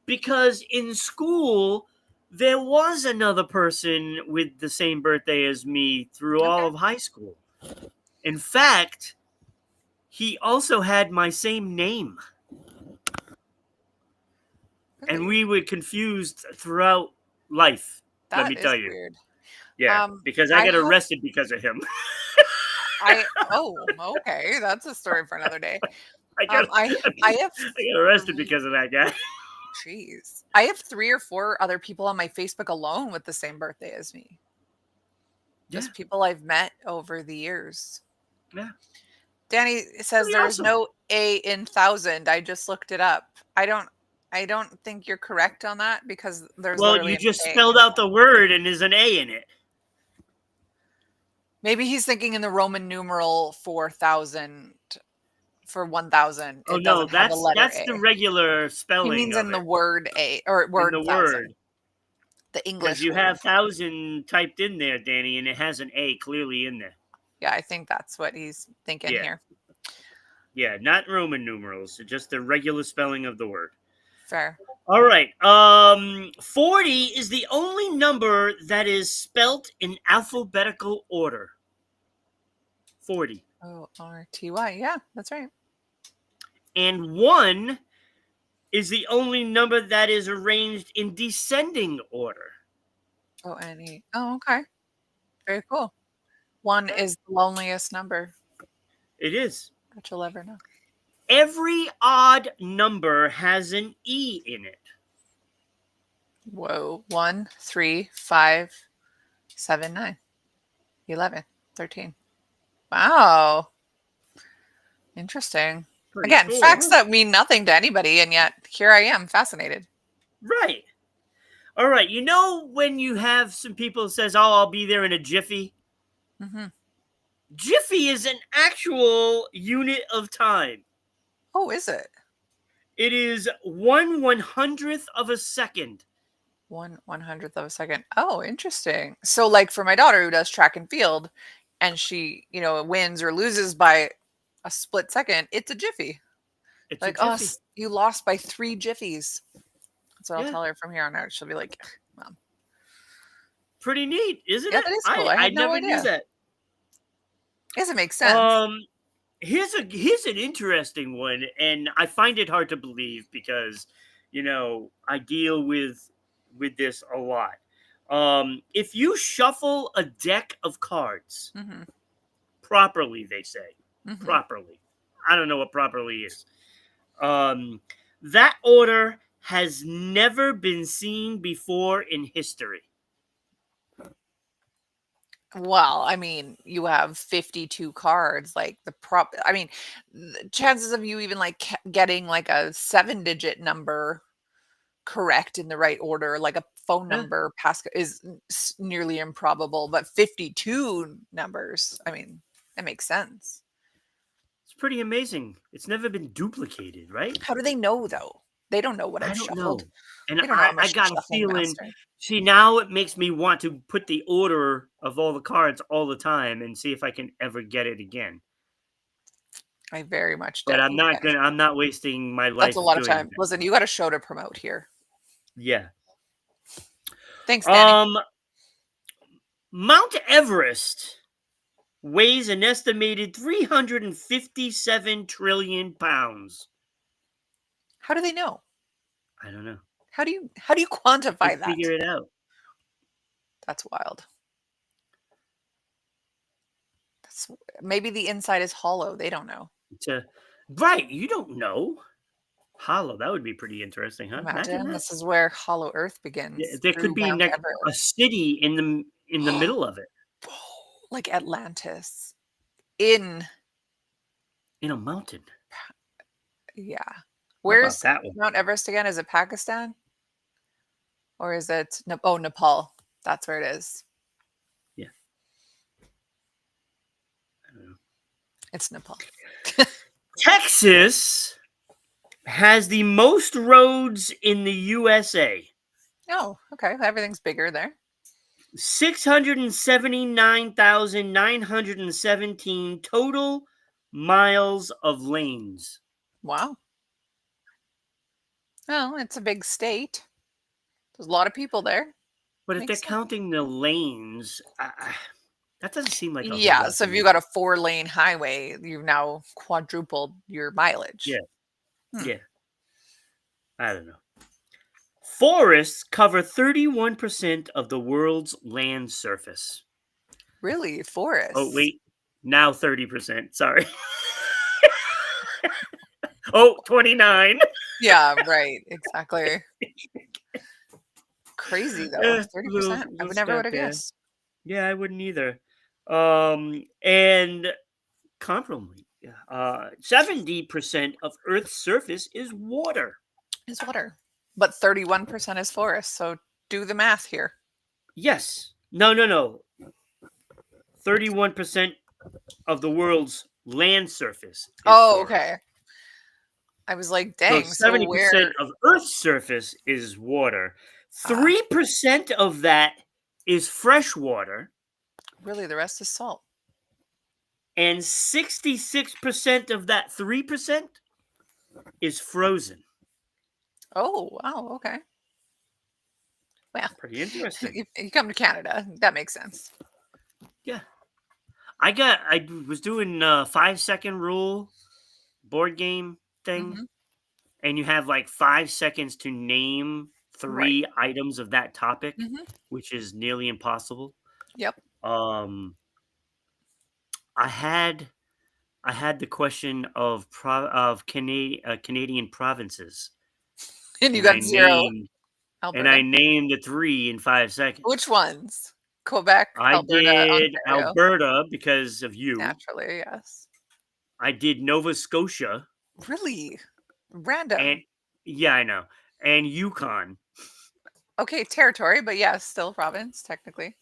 because in school, there was another person with the same birthday as me through all Okay. of high school. In fact, he also had my same name, and Really? we were confused throughout life. Let me That is tell you, weird. yeah, because I I got have arrested because of him. I oh, okay. That's a story for another day. I got, I have I got arrested three, because of that guy. jeez. I have 3 or 4 other people on my Facebook alone with the same birthday as me. Yeah, Just people I've met over the years. yeah, Danny says pretty there's awesome. no A in thousand. I just looked it up. I don't think you're correct on that because there's Well, literally you an just A spelled in out thousand. the word, and there's an A in it. Maybe he's thinking in the Roman numeral for thousand, for 1000. Oh It no, doesn't have a letter that's the A. regular He spelling means of in the it word A or in word the thousand, word. the Because English you word. have thousand typed in there, Danny, and it has an A clearly in there. Yeah, I think that's what he's thinking Yeah, here. yeah, not Roman numerals, just the regular spelling of the word. Fair. All right. 40 is the only number that is spelt in alphabetical order. 40. ORTY. Yeah, that's right. And 1 is the only number that is arranged in descending order. ONE. Oh, okay. Very cool. One Yeah, is the loneliest number it is. that you'll ever know. Every odd number has an E in it. Whoa. 1, 3, 5, 7, 9, 11, 13. Wow. Interesting. Pretty Again, cool, facts huh? that mean nothing to anybody, and yet here I am, fascinated. Right. All right. You know when you have some people that says, "Oh, I'll be there in a jiffy." Hmm. Jiffy is an actual unit of time. Oh, is it? It is 1/100th of a second. 1/100th of a second. Oh, interesting. So, like for my daughter who does track and field, and she, wins or loses by a split second, it's a jiffy. It's a Like, oh, jiffy. you lost by 3 jiffies. That's what I'll Yeah. tell her from here on out. She'll be like, Mom. Pretty neat, isn't Yeah, it? that is cool. I I I had no never knew idea. that. Guess it makes sense. Um here's an interesting one, and I find it hard to believe because I deal with this a lot. If you shuffle a deck of cards Hmm. properly, they say Hmm. properly. I don't know what properly is. Um, that order has never been seen before in history? Well, I mean, you have 52 cards, like I mean, chances of you even like getting like a 7-digit number correct in the right order, like a phone Yeah, number is nearly improbable, but 52 numbers, I mean, that makes sense. it's pretty amazing. It's never been duplicated, right? How do they know though? They don't know what I I've don't shuffled. know. And They don't know I'm a I got a shuffling feeling. master. See, now it makes me want to put the order of all the cards all the time and see if I can ever get it again. I very much But doubt you can. I'm not wasting my That's a life lot of doing time. that. Listen, you got a show to promote here. Yeah. Thanks, Danny. Um Mount Everest weighs an estimated 357 trillion pounds. How do they know? I don't know. How do you They quantify that? figure it out. That's wild. That's maybe the inside is hollow. They don't know. To right, you don't know. Hollow, that would be pretty interesting, huh? Imagine Imagine that. this is where Hollow Earth Yeah, begins there could through be Mount a Everest. city in the middle of it, Like Atlantis. In in a mountain. Yeah. How about Where's that one? Mount Everest again? Is it Pakistan or is it Nepal? That's where it is. Yeah, I don't know. It's Nepal. Texas has the most roads in the USA. Oh, okay. Everything's bigger there. 679,917 total miles of lanes. Wow. Well, it's a big state. There's a lot of people there. But if they're Makes sense. counting the lanes, that doesn't seem like a whole Yeah, lot so to if you me. got a 4-lane highway, you've now quadrupled your mileage. Yeah, Hmm. yeah. I don't know. Forests cover 31% of the world's land surface. Really? Oh, Forests? wait. Now 30%. Sorry. Oh, 29. Yeah, right. Exactly. Crazy though. Little 30%. I little would never would step have there. guessed. Yeah, I wouldn't either. And comparably, yeah, 70% of Earth's surface is water. Is water. But 31% is forest. So do the math here. Yes. No, no, no. 31% of the world's land surface is Oh, forest. okay. I was like, So dang. So 70% where of Earth's surface is water. ah, 3% of that is fresh water, really the rest is salt. and 66% of that 3% is frozen. Oh, wow. Okay. Well, Pretty interesting. you come to Canada. That makes sense. Yeah. I was doing 5 second rule board game thing, Hmm. and you have like 5 seconds to name Right. three items of that topic, Hmm. which is nearly impossible. Yep. Um, I had I had the question of Canadian provinces, And you and got zero. I Alberta. named the three in 5 seconds. Which ones? Quebec, I Alberta, did Ontario. Alberta because of you. Naturally, yes. I did Nova Scotia, Really? and Random. yeah, I know, and Yukon. Okay, territory, but yes, still province, technically.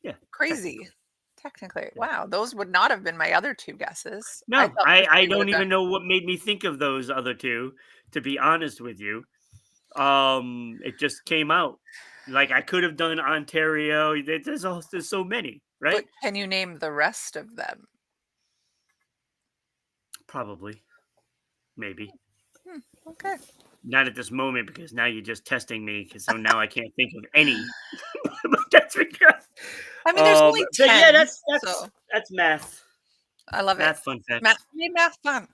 Yeah, Crazy. technically. Technically. Yeah. Wow, those would not have been my other two guesses. I No, thought for sure I you would don't have done even know what made me think of those other two, to be honest with you. It just came out. Like I could have done Ontario. There's so many, but right? can you name the rest of them? Probably, maybe. Hmm, okay. Not at this moment because now you're just testing me because so now I can't think of any. But that's because I mean, there's only but yeah, 10, so that's math. I love it. Math fun Math facts. made math fun.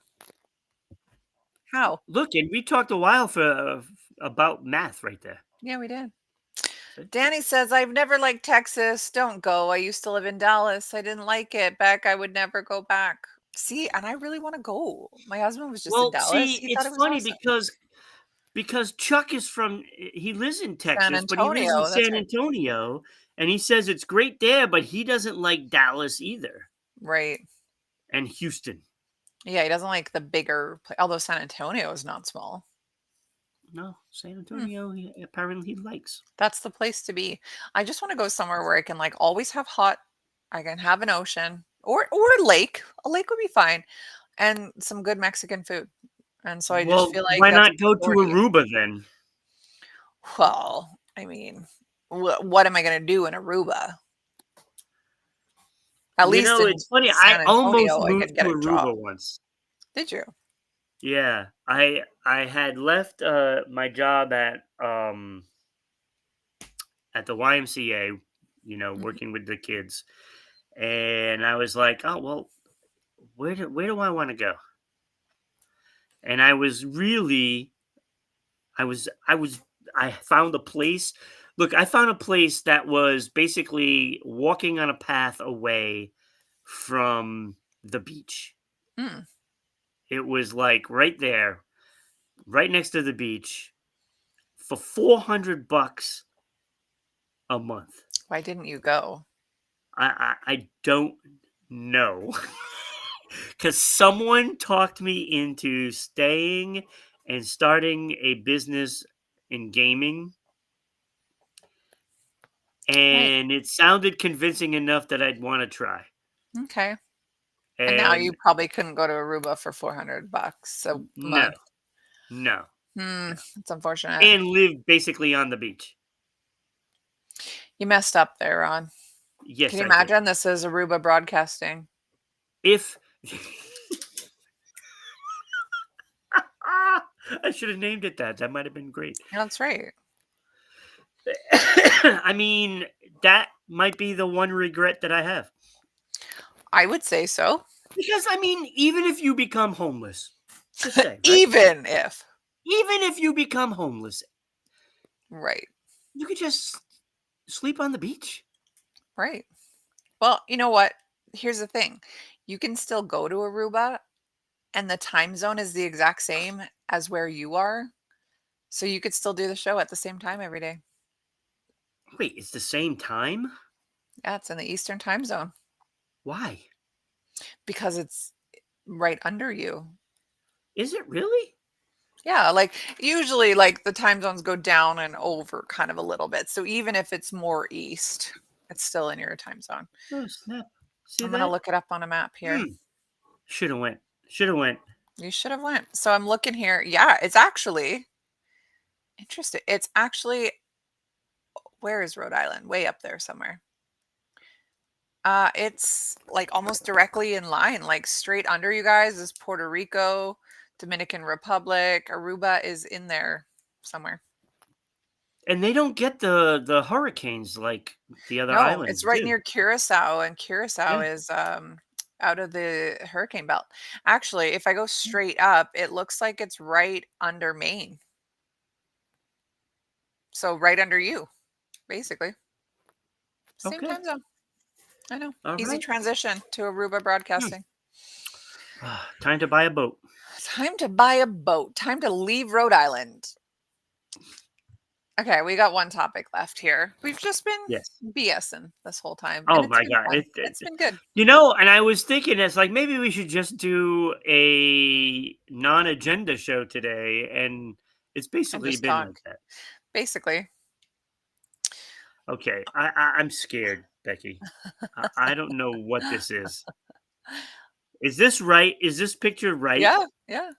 How? Look, and we talked a while for about math right there. Yeah, we did. See? Danny says, I've never liked Texas. Don't go. I used to live in Dallas. I didn't like it. Back, I would never go back. See, and I really want to go. My husband was just in Well, Dallas. see, He it's thought it was funny awesome. because because Chuck is he lives in San Texas, but he lives in Antonio, that's San right. Antonio, and he says it's great there, but he doesn't like Dallas either, Right. and Houston. Yeah, he doesn't like the bigger although San Antonio is not small. No, San Hmm. Antonio, apparently he likes. That's the place to be. I just wanna go somewhere where I can, like, always have hot I can have an ocean or a lake. A lake would be fine, and some good Mexican food. And so I just Well, feel like why that's not a go to priority. Aruba then? Well, I mean, what am I gonna do in Aruba? At You least know, in it's funny. I San almost Antonio, I moved can to get a Aruba job. once. Did you? Yeah, I had left my job at the YMCA, Mhm. working with the kids, and I was like, oh well, where do I want to go? And I found a place. Look, I found a place that was basically walking on a path away from the beach. Mm. It was like right there, right next to the beach, for $400 a month. Why didn't you go? I don't know. Because someone talked me into staying and starting a business in gaming, Right. and it sounded convincing enough that I'd want to try. Okay. And now you And probably couldn't go to Aruba for $400 a no, month. no, Hmm, no. it's unfortunate. And live basically on the beach. You messed up there, Ron. Can Yes, you I did. imagine this is Aruba Broadcasting? If I should have named it that, that might have been great. That's right. I mean, that might be the one regret that I have. I would say so. Because, I mean, even if you become homeless, just say, right? Even if. Even if you become homeless, Right. you could just sleep on the beach. Right. Well, you know what? Here's the thing. You can still go to Aruba and the time zone is the exact same as where you are. So you could still do the show at the same time every day. Wait, it's the same time? Yeah, it's in the Eastern time zone Why? because it's right under you. Is it really? Yeah, like usually like the time zones go down and over kind of a little bit. So even if it's more east, it's still in your time zone. Oh, snap. See I'm gonna that? look it up on a map here. Hmm. Should have went. Should have went. You should have went. So I'm looking here. Yeah, it's actually interesting. It's actually where is Rhode Island? Way up there somewhere. It's like almost directly in line, like straight under you guys is Puerto Rico, Dominican Republic, Aruba is in there somewhere. And they don't get the hurricanes like the other No, islands it's right do. near Curacao, and Curacao Yeah. is out of the hurricane belt. Actually, if I go straight up, it looks like it's right under Maine. So right under you, basically. Same Okay. time zone. I know. All Easy right. transition to Aruba Hmm. Broadcasting. Time to buy a boat. Time to buy a boat. Time to leave Rhode Island. Okay, we got one topic left here. We've just been Yes. BSing this whole time, and Oh it's my been god. fun. It's been good. And I was thinking it's like maybe we should just do a non-agenda show today, and it's And basically just been talk. like that. Basically. Okay, I'm scared, Becky. I don't know what this is. Is this right? Is this picture right? Yeah, yeah.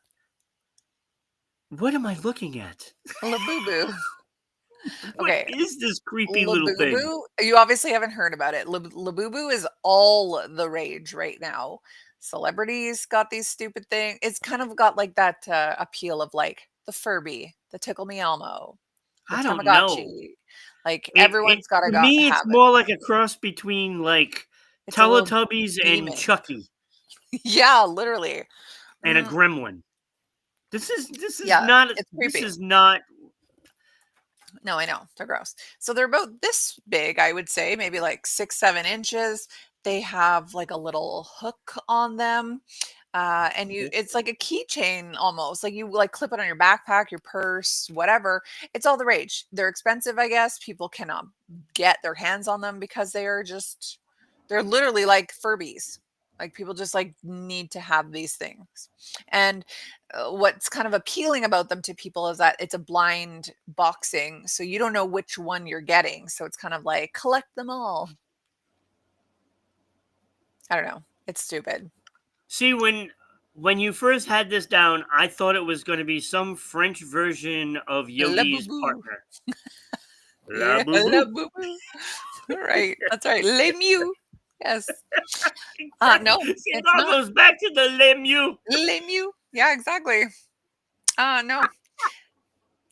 What am I looking at? Labubu. What Okay, is this creepy little thing? Labubu, you obviously haven't heard about it. Labubu is all the rage right now. Celebrities got these stupid things. It's kind of got like that appeal of like the Furby, the Tickle Me Elmo, the I don't know. Tamagotchi. Like It everyone's got to to got me, it's have it. more like a cross between like It's a little Teletubbies and demon. Chucky Yeah, literally. and a Mm, gremlin. This is yeah, not it's this creepy. is not No, I know. They're gross. So they're about this big, I would say, maybe like 6, 7 inches. They have like a little hook on them. And it's like a keychain almost. Like you like clip it on your backpack, your purse, whatever. It's all the rage. They're expensive, I guess. People cannot get their hands on them because they're literally like Furbies. Like people just like need to have these things. And what's kind of appealing about them to people is that it's a blind boxing, so you don't know which one you're getting. So it's kind of like collect them all. I don't know. It's stupid. See, when you first had this down, I thought it was going to be some French version of La boo Yogi's boo. partner. La Yeah, boo la boo. boo boo. Right. That's right. Les Mieux. Yes. Exactly. No, See, it it's all not. goes back to the lemieux. Les Mieux. Yeah, exactly. No.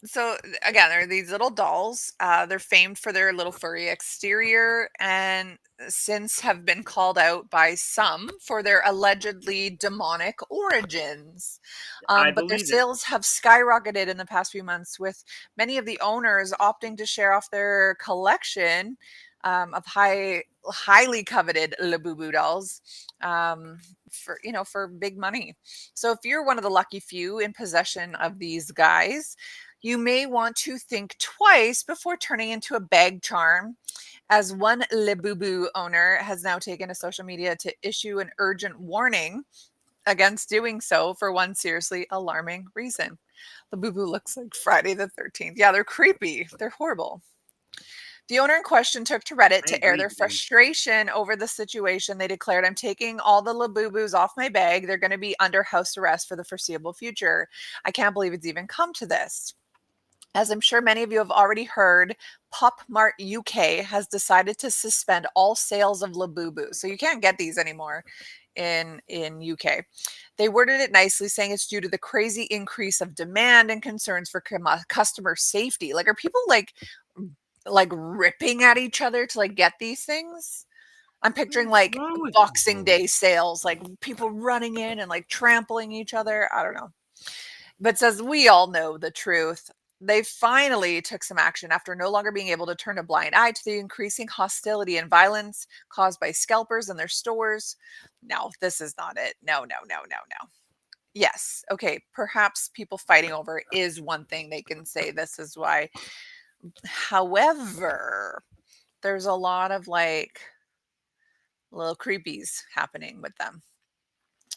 So again, there are these little dolls. They're famed for their little furry exterior, and since have been called out by some for their allegedly demonic origins. I But their believe it. sales have skyrocketed in the past few months, with many of the owners opting to share off their collection of highly coveted Labubu dolls for big money. So if you're one of the lucky few in possession of these guys, you may want to think twice before turning into a bag charm, as one Labubu owner has now taken to social media to issue an urgent warning against doing so for one seriously alarming reason. Labubu looks like Friday the 13th. Yeah, they're creepy. They're horrible. The owner in question took to Reddit I to air agree, their man. frustration over the situation. They declared, "I'm taking all the Labubus off my bag. They're going to be under house arrest for the foreseeable future. I can't believe it's even come to this." As I'm sure many of you have already heard, Pop Mart UK has decided to suspend all sales of Labubu. So you can't get these anymore in UK. They worded it nicely, saying it's due to the crazy increase of demand and concerns for customer safety. Like, are people like ripping at each other to like get these things? I'm What picturing is like wrong with Boxing people? Day sales, like people running in and like trampling each other. I don't know. But says we all know the truth. They finally took some action after no longer being able to turn a blind eye to the increasing hostility and violence caused by scalpers in their stores. No, this is not it. No, no, no, no, no. Yes. Okay. Perhaps people fighting over it is one thing they can say this is why. However, there's a lot of like little creepies happening with them.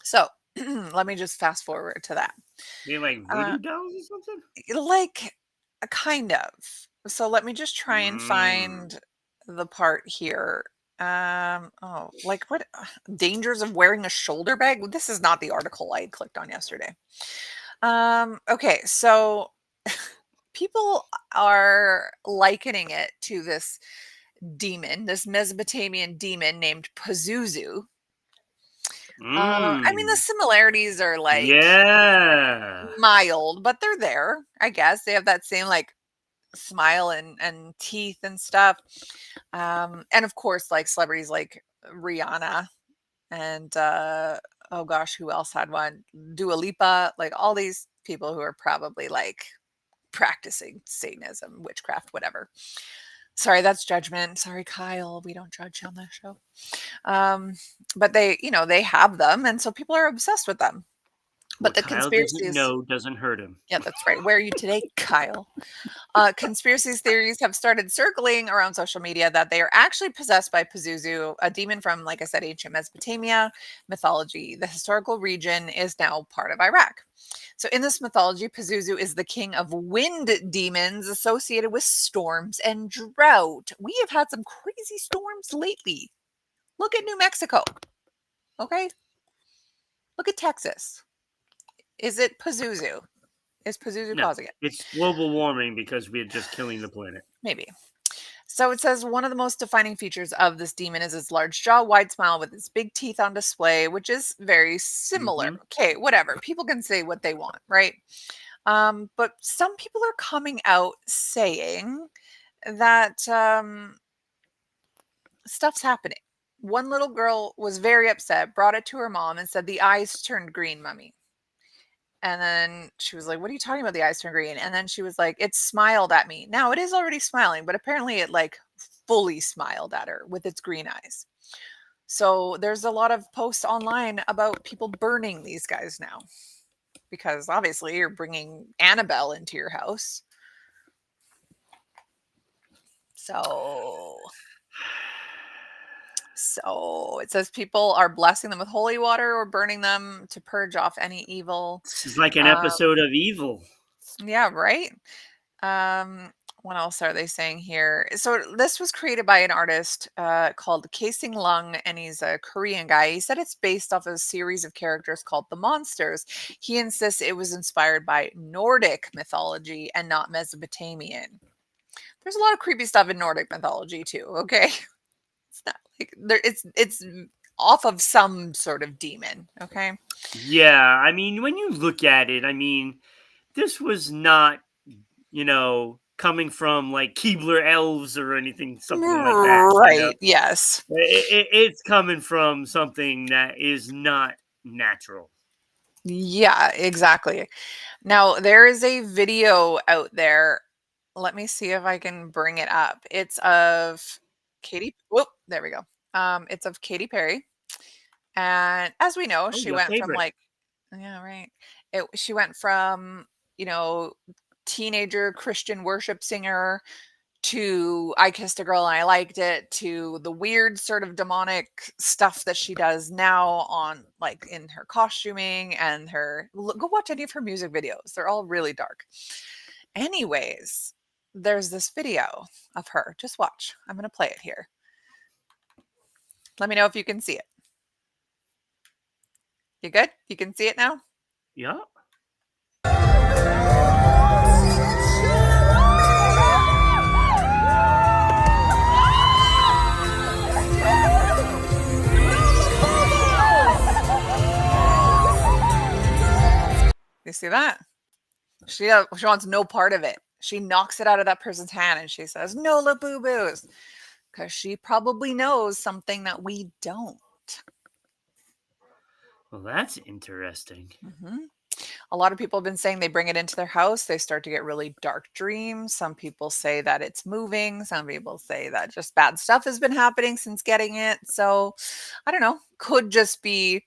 So let me just fast forward to that. You mean like Uh, voodoo dolls or something? like kind of. So let me just try and Mm. find the part here. Like what dangers of wearing a shoulder bag? This is not the article I clicked on yesterday. Okay, so people are likening it to this demon, this Mesopotamian demon named Pazuzu. I mean, the Mm. similarities are like Yeah. mild, but they're there. I guess they have that same like smile and teeth and stuff. And of course, like celebrities like Rihanna and oh gosh, who else had one? Dua Lipa, like all these people who are probably like practicing Satanism, witchcraft, whatever. Sorry, that's judgment. Sorry, Kyle. We don't judge on this show. Um, but they have them, and so people are obsessed with them. But What the Kyle doesn't conspiracies, know doesn't hurt him. yeah, that's right. Where are you today, Kyle? Conspiracy theories have started circling around social media that they are actually possessed by Pazuzu, a demon from, like I said, ancient Mesopotamia mythology. The historical region is now part of Iraq. So, in this mythology, Pazuzu is the king of wind demons associated with storms and drought. We have had some crazy storms lately. Look at New Mexico. Okay. Look at Texas. Is it Pazuzu? Is Pazuzu No, causing it? it's global warming because we're just killing the planet. Maybe. So it says one of the most defining features of this demon is its large jaw, wide smile with its big teeth on display, which is very similar. Hmm. Okay, whatever. People can say what they want, right? But some people are coming out saying that stuff's happening. One little girl was very upset, brought it to her mom, and said, "The eyes turned green, mummy." And then she was like, "What are you talking about? The eyes turn green." And then she was like, "It smiled at me." Now it is already smiling, but apparently it like fully smiled at her with its green eyes. So there's a lot of posts online about people burning these guys now because obviously you're bringing Annabelle into your house. So it says people are blessing them with holy water or burning them to purge off any evil. This is like an Um, episode of Evil. yeah, right. What else are they saying here? So this was created by an artist called Casing Lung, and he's a Korean guy. He said it's based off of a series of characters called the Monsters. He insists it was inspired by Nordic mythology and not Mesopotamian. There's a lot of creepy stuff in Nordic mythology too. Okay, it's not like there. It's off of some sort of demon. Okay. Yeah, I mean, when you look at it, I mean, this was not, coming from like Keebler elves or anything, something like that. Right. Yes. It's coming from something that is not natural. Yeah, exactly. Now, there is a video out there. Let me see if I can bring it up. It's of Katy. Whoop, there we go. It's of Katy Perry. And as we know, Oh, she your went from favorite. like, yeah, right. She went from, you know, teenager Christian worship singer to I Kissed a Girl and I Liked It to the weird sort of demonic stuff that she does now on like in her costuming and go watch any of her music videos. They're all really dark. Anyways, there's this video of her. Just watch. I'm going to play it here. Let me know if you can see it. You good? You can see it now? Yeah. You see that? She wants no part of it. She knocks it out of that person's hand and she says, "No Labubu's," because she probably knows something that we don't. Well, that's interesting. hmm A lot of people have been saying they bring it into their house. They start to get really dark dreams. Some people say that it's moving. Some people say that just bad stuff has been happening since getting it. So I don't know. Could just be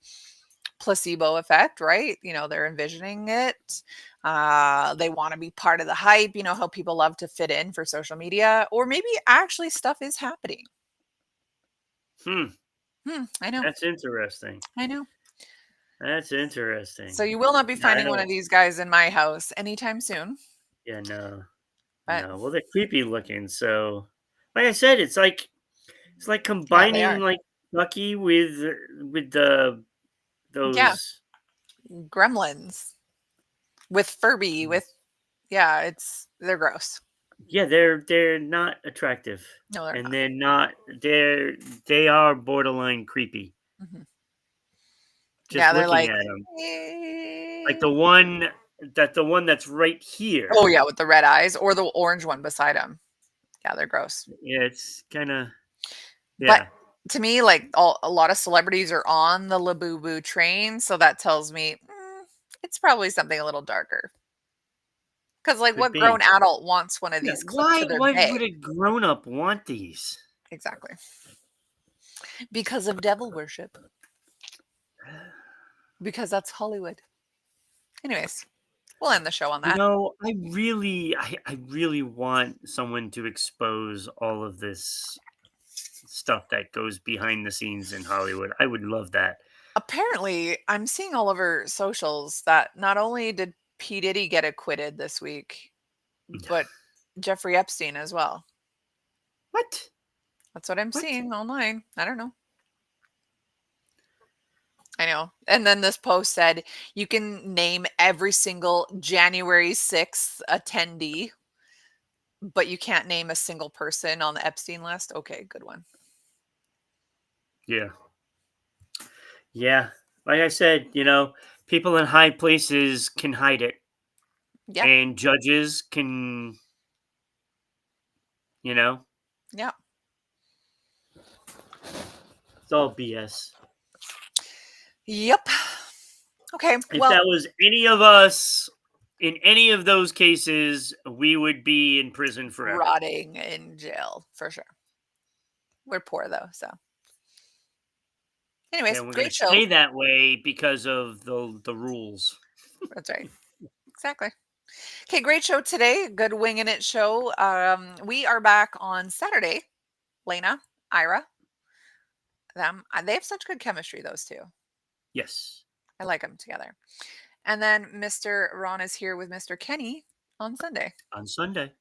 placebo effect, right? They're envisioning it. They want to be part of the hype. You know how people love to fit in for social media, or maybe actually stuff is happening. Hmm. I know. That's interesting. I know. That's interesting. So you will not be I finding one of don't. these guys in my house anytime soon. Yeah, no, But no. Well, they're creepy looking. So, like I said, it's like yeah, they are. combining like Bucky with the Yeah, those. gremlins with Furby with yeah, they're gross. Yeah, they're not attractive, No, they're and not. they are borderline creepy. Mhm. Just Yeah, they're looking like, at them, like "Eh." the one that's right here. Oh yeah, with the red eyes or the orange one beside him. Yeah, they're gross. Yeah, it's kind of But yeah. to me, like a lot of celebrities are on the Labubu train, so that tells me it's probably something a little darker. Because like, Could what be. grown adult wants one of Yeah, these clipped to why their why would bag? a grown up want these? Exactly. Because of devil worship. Because that's Hollywood. Anyways, we'll end the show on that. I really want someone to expose all of this stuff that goes behind the scenes in Hollywood. I would love that. Apparently, I'm seeing all over socials that not only did P. Diddy get acquitted this week, but Jeffrey Epstein as well. What? That's what I'm What? seeing online. I don't know. I know. And then this post said you can name every single January 6th attendee, but you can't name a single person on the Epstein list. Okay, good one. Yeah. Yeah. Like I said, people in high places can hide it, Yeah. and judges can, you know, Yeah. it's all BS. Yep. Okay. If Well, that was any of us in any of those cases, we would be in prison forever. rotting in jail for sure. We're poor though, so Anyways, Yeah, we're gonna great show. stay that way because of the rules. That's right. Exactly. Okay, great show today. Good winging it show. We are back on Saturday. Lana, Ira, them. They have such good chemistry, those two. Yes, I like them together. And then Mr. Ron is here with Mr. Kenny on Sunday. on Sunday.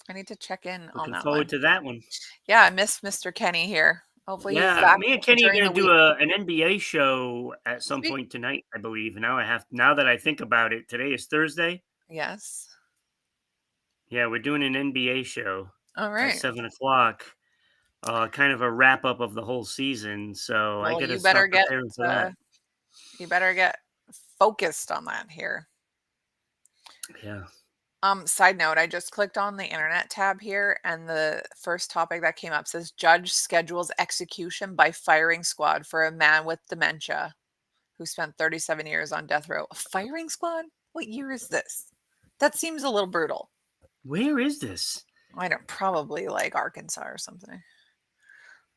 I need to check in on Looking that forward one. to that one. Yeah, I miss Mr. Kenny here. Hopefully he's Yeah, back me and Kenny are during gonna the do week. an NBA show at some Sweet. point tonight, I believe. Now that I think about it, today is Thursday. Yes. Yeah, we're doing an NBA show All at right. 7 o'clock. Kind of a wrap up of the whole season. So I Well, gotta start preparing for that. you better get focused on that here. Yeah. Side note, I just clicked on the internet tab here, and the first topic that came up says judge schedules execution by firing squad for a man with dementia who spent 37 years on death row. A firing squad? What year is this? That seems a little brutal. Where is this? I don't probably like Arkansas or something.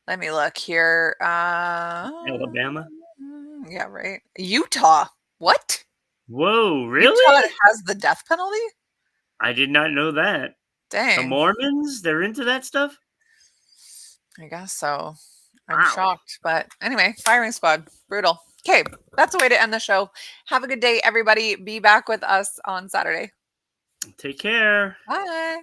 Let me look here. Alabama? Yeah, right. Utah. What? Whoa, Utah really? has the death penalty? I did not know that. The Dang. Mormons, they're into that stuff? I guess so. I'm Wow. shocked. But anyway, firing squad. Brutal. Okay, that's a way to end the show. Have a good day, everybody. Be back with us on Saturday. Take care. Bye.